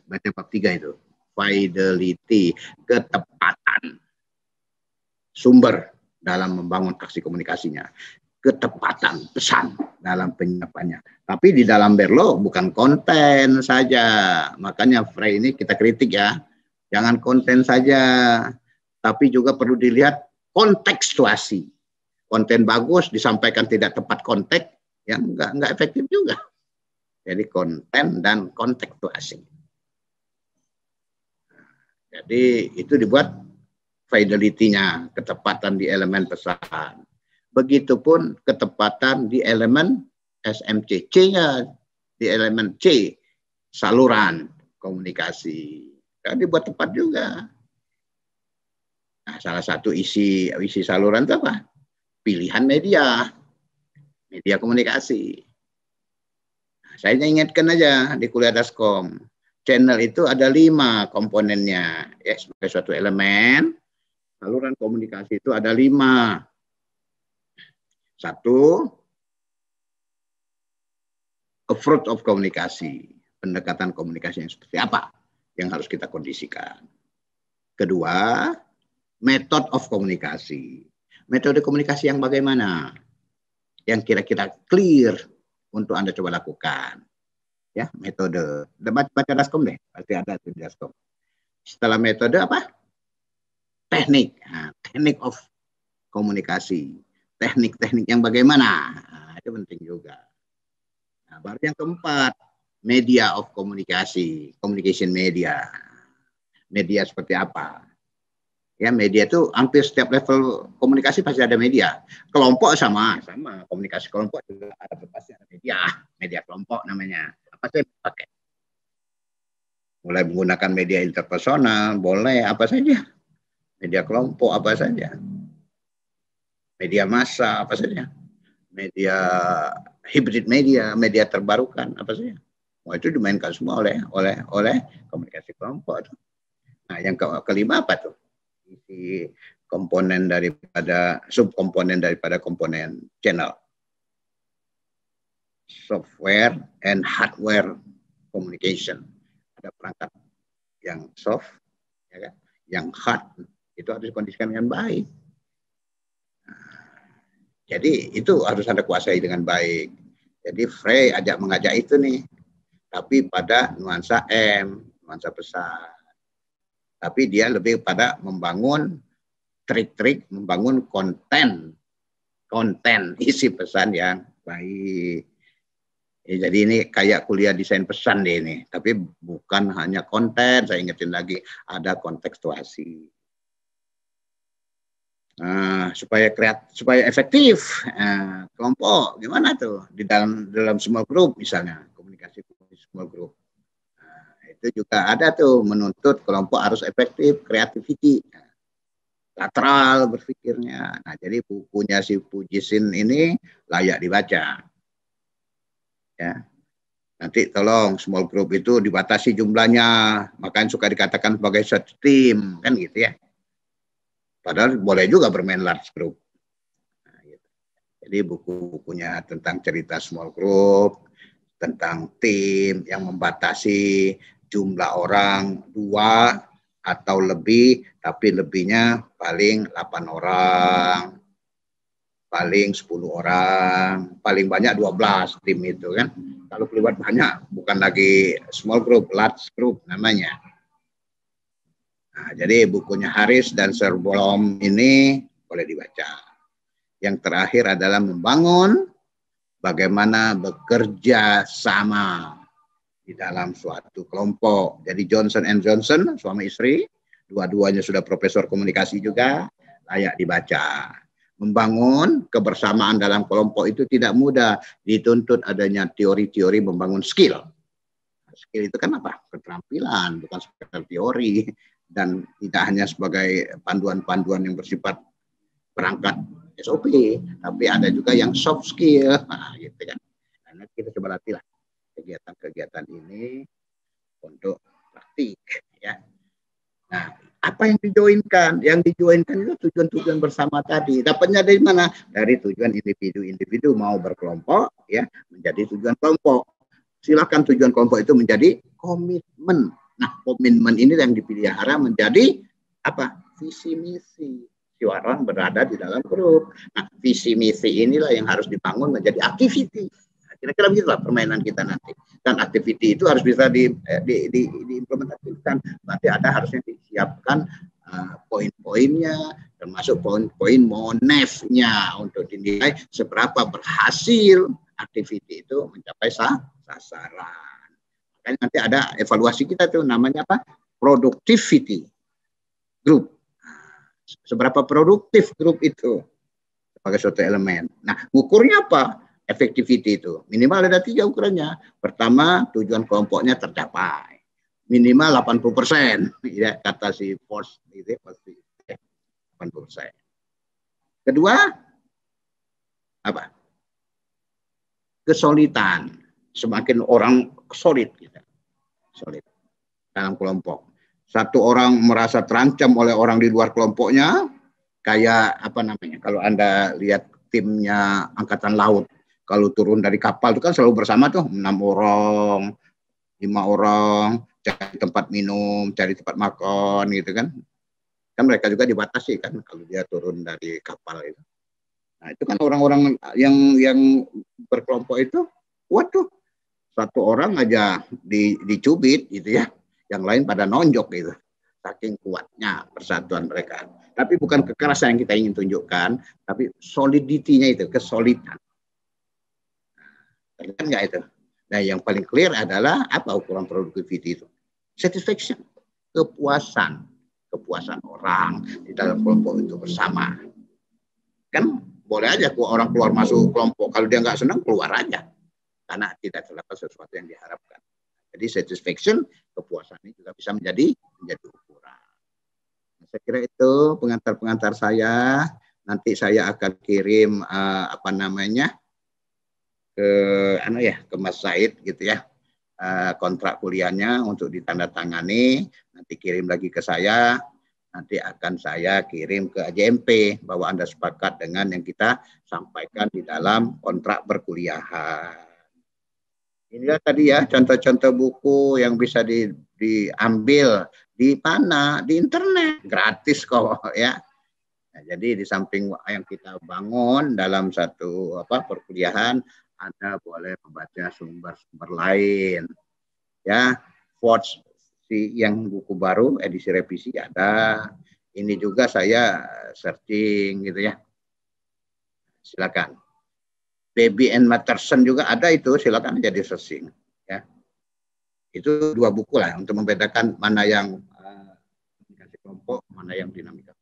Baca bab 3 itu. Fidelity. Ketepatan. Sumber dalam membangun aksi komunikasinya. Ketepatan pesan dalam penyiapannya. Tapi di dalam Berlo bukan konten saja. Makanya Frey ini kita kritik ya. Jangan konten saja, tapi juga perlu dilihat kontekstuasi. Konten bagus disampaikan tidak tepat konteks, ya nggak efektif juga. Jadi konten dan kontekstuasi. Jadi itu dibuat fidelity-nya, ketepatan di elemen pesan. Begitupun ketepatan di elemen SMC, C-nya di elemen C, saluran komunikasi. Jadi buat tepat juga. Nah, salah satu isi saluran itu apa? Pilihan media komunikasi. Nah, saya ingatkan aja di kuliah Daskom, channel itu ada 5 komponennya. Ya, sebagai suatu elemen, saluran komunikasi itu ada 5. 1, approach of komunikasi, pendekatan komunikasi yang seperti apa yang harus kita kondisikan. Kedua, method of komunikasi, metode komunikasi yang bagaimana, yang kira-kira clear untuk Anda coba lakukan. Ya, metode. Baca Daskom deh, pasti ada di Daskom. Setelah metode apa? Teknik. Nah, teknik of komunikasi. Teknik-teknik yang bagaimana? Nah, itu penting juga. Nah, baru yang keempat, media of komunikasi, communication media. Media seperti apa? Ya, media itu hampir setiap level komunikasi pasti ada media. Kelompok sama komunikasi kelompok juga ada, pasti ada media kelompok namanya. Apa sih pakai? Mulai menggunakan media interpersonal, boleh apa saja. Media kelompok apa saja. Media massa apa saja. Media hybrid media terbarukan apa saja. Wah, itu dimainkan semua oleh komunikasi kelompok. Nah, yang kelima apa tuh? Isi komponen daripada subkomponen daripada komponen channel. Software and hardware communication. Ada perangkat yang soft, ya kan? Yang hard itu harus dikondisikan dengan baik. Jadi itu harus Anda kuasai dengan baik. Jadi Frey mengajak itu nih, tapi pada nuansa nuansa besar. Tapi dia lebih pada membangun trik-trik, membangun konten isi pesan yang baik. Jadi ini kayak kuliah desain pesan deh ini, tapi bukan hanya konten, saya ingetin lagi, ada kontekstuasi. Supaya efektif kelompok gimana tuh di dalam small group misalnya komunikasi small group itu juga ada tuh menuntut kelompok harus efektif, creativity, lateral berpikirnya. Nah, jadi bukunya si Pujisin ini layak dibaca ya. Nanti tolong small group itu dibatasi jumlahnya, makanya suka dikatakan sebagai satu tim kan gitu ya. Padahal boleh juga bermain large group. Nah, gitu. Jadi buku-bukunya tentang cerita small group, tentang tim yang membatasi jumlah orang 2 atau lebih, tapi lebihnya paling 8 orang, paling 10 orang, paling banyak 12 tim itu kan. Kalau keluar banyak, bukan lagi small group, large group namanya. Nah, jadi bukunya Haris dan Serbolom ini boleh dibaca. Yang terakhir adalah membangun bagaimana bekerja sama di dalam suatu kelompok. Jadi Johnson & Johnson, suami istri, dua-duanya sudah profesor komunikasi juga, layak dibaca. Membangun kebersamaan dalam kelompok itu tidak mudah, dituntut adanya teori-teori membangun skill. Skill itu kan apa? Keterampilan, bukan sekedar teori. Dan tidak hanya sebagai panduan-panduan yang bersifat perangkat SOP, tapi ada juga yang soft skill. Nah, gitu kan. Nah, kita coba latihlah kegiatan-kegiatan ini untuk praktik. Ya. Nah, apa yang dijoinkan? Yang dijoinkan itu tujuan-tujuan bersama tadi. Dapatnya dari mana? Dari tujuan individu-individu mau berkelompok, ya, menjadi tujuan kelompok. Silakan tujuan kelompok itu menjadi komitmen. Nah, komitmen ini yang dipelihara menjadi apa? Visi misi. Si orang berada di dalam grup. Nah, visi misi inilah yang harus dibangun menjadi activity. Nah, kira-kira begitulah permainan kita nanti. Dan activity itu harus bisa diimplementasikan. Berarti ada harusnya disiapkan poin-poinnya, termasuk poin-poin monef-nya untuk dinilai seberapa berhasil activity itu mencapai sasaran. Makanya nanti ada evaluasi kita tuh namanya apa? Productivity group. Seberapa produktif grup itu sebagai suatu elemen. Nah, ukurnya apa? Effectivity itu. Minimal ada 3 ukurannya. Pertama, tujuan kelompoknya tercapai. Minimal 80%. Ya, kata si Force itu pasti 80%. Kedua, apa? Kesolidan. Semakin orang solid gitu. Solid dalam kelompok. Satu orang merasa terancam oleh orang di luar kelompoknya, kayak apa namanya? Kalau Anda lihat timnya Angkatan Laut, kalau turun dari kapal itu kan selalu bersama tuh 6 orang, 5 orang, cari tempat minum, cari tempat makan gitu kan. Kan mereka juga dibatasi kan kalau dia turun dari kapal itu. Nah, itu kan orang-orang yang berkelompok itu, waduh, satu orang aja dicubit gitu ya. Yang lain pada nonjok gitu. Saking kuatnya persatuan mereka. Tapi bukan kekerasan yang kita ingin tunjukkan, tapi soliditinya itu, kesolidan. Kan enggak itu? Nah, yang paling clear adalah apa ukuran productivity itu? Satisfaction, kepuasan orang di dalam kelompok itu bersama. Kan boleh aja orang keluar masuk kelompok, kalau dia nggak senang keluar aja, karena tidak terdapat sesuatu yang diharapkan. Jadi satisfaction, kepuasan ini juga bisa menjadi ukuran. Saya kira itu pengantar saya. Nanti saya akan kirim ke Mas Said gitu ya, kontrak kuliahnya untuk ditandatangani, nanti kirim lagi ke saya, nanti akan saya kirim ke AJMP bahwa Anda sepakat dengan yang kita sampaikan di dalam kontrak perkuliahan. Inilah tadi ya contoh-contoh buku yang bisa diambil di mana, di internet, gratis kok ya. Nah, jadi di samping yang kita bangun dalam satu perkuliahan, Anda boleh membaca sumber-sumber lain. Ya, Forge yang buku baru edisi revisi ada. Ini juga saya searching gitu ya. Silakan. Baby and Matterson juga ada itu, silakan jadi searching ya. Itu 2 buku lah untuk membedakan mana yang komunikasi kelompok, mana yang dinamika.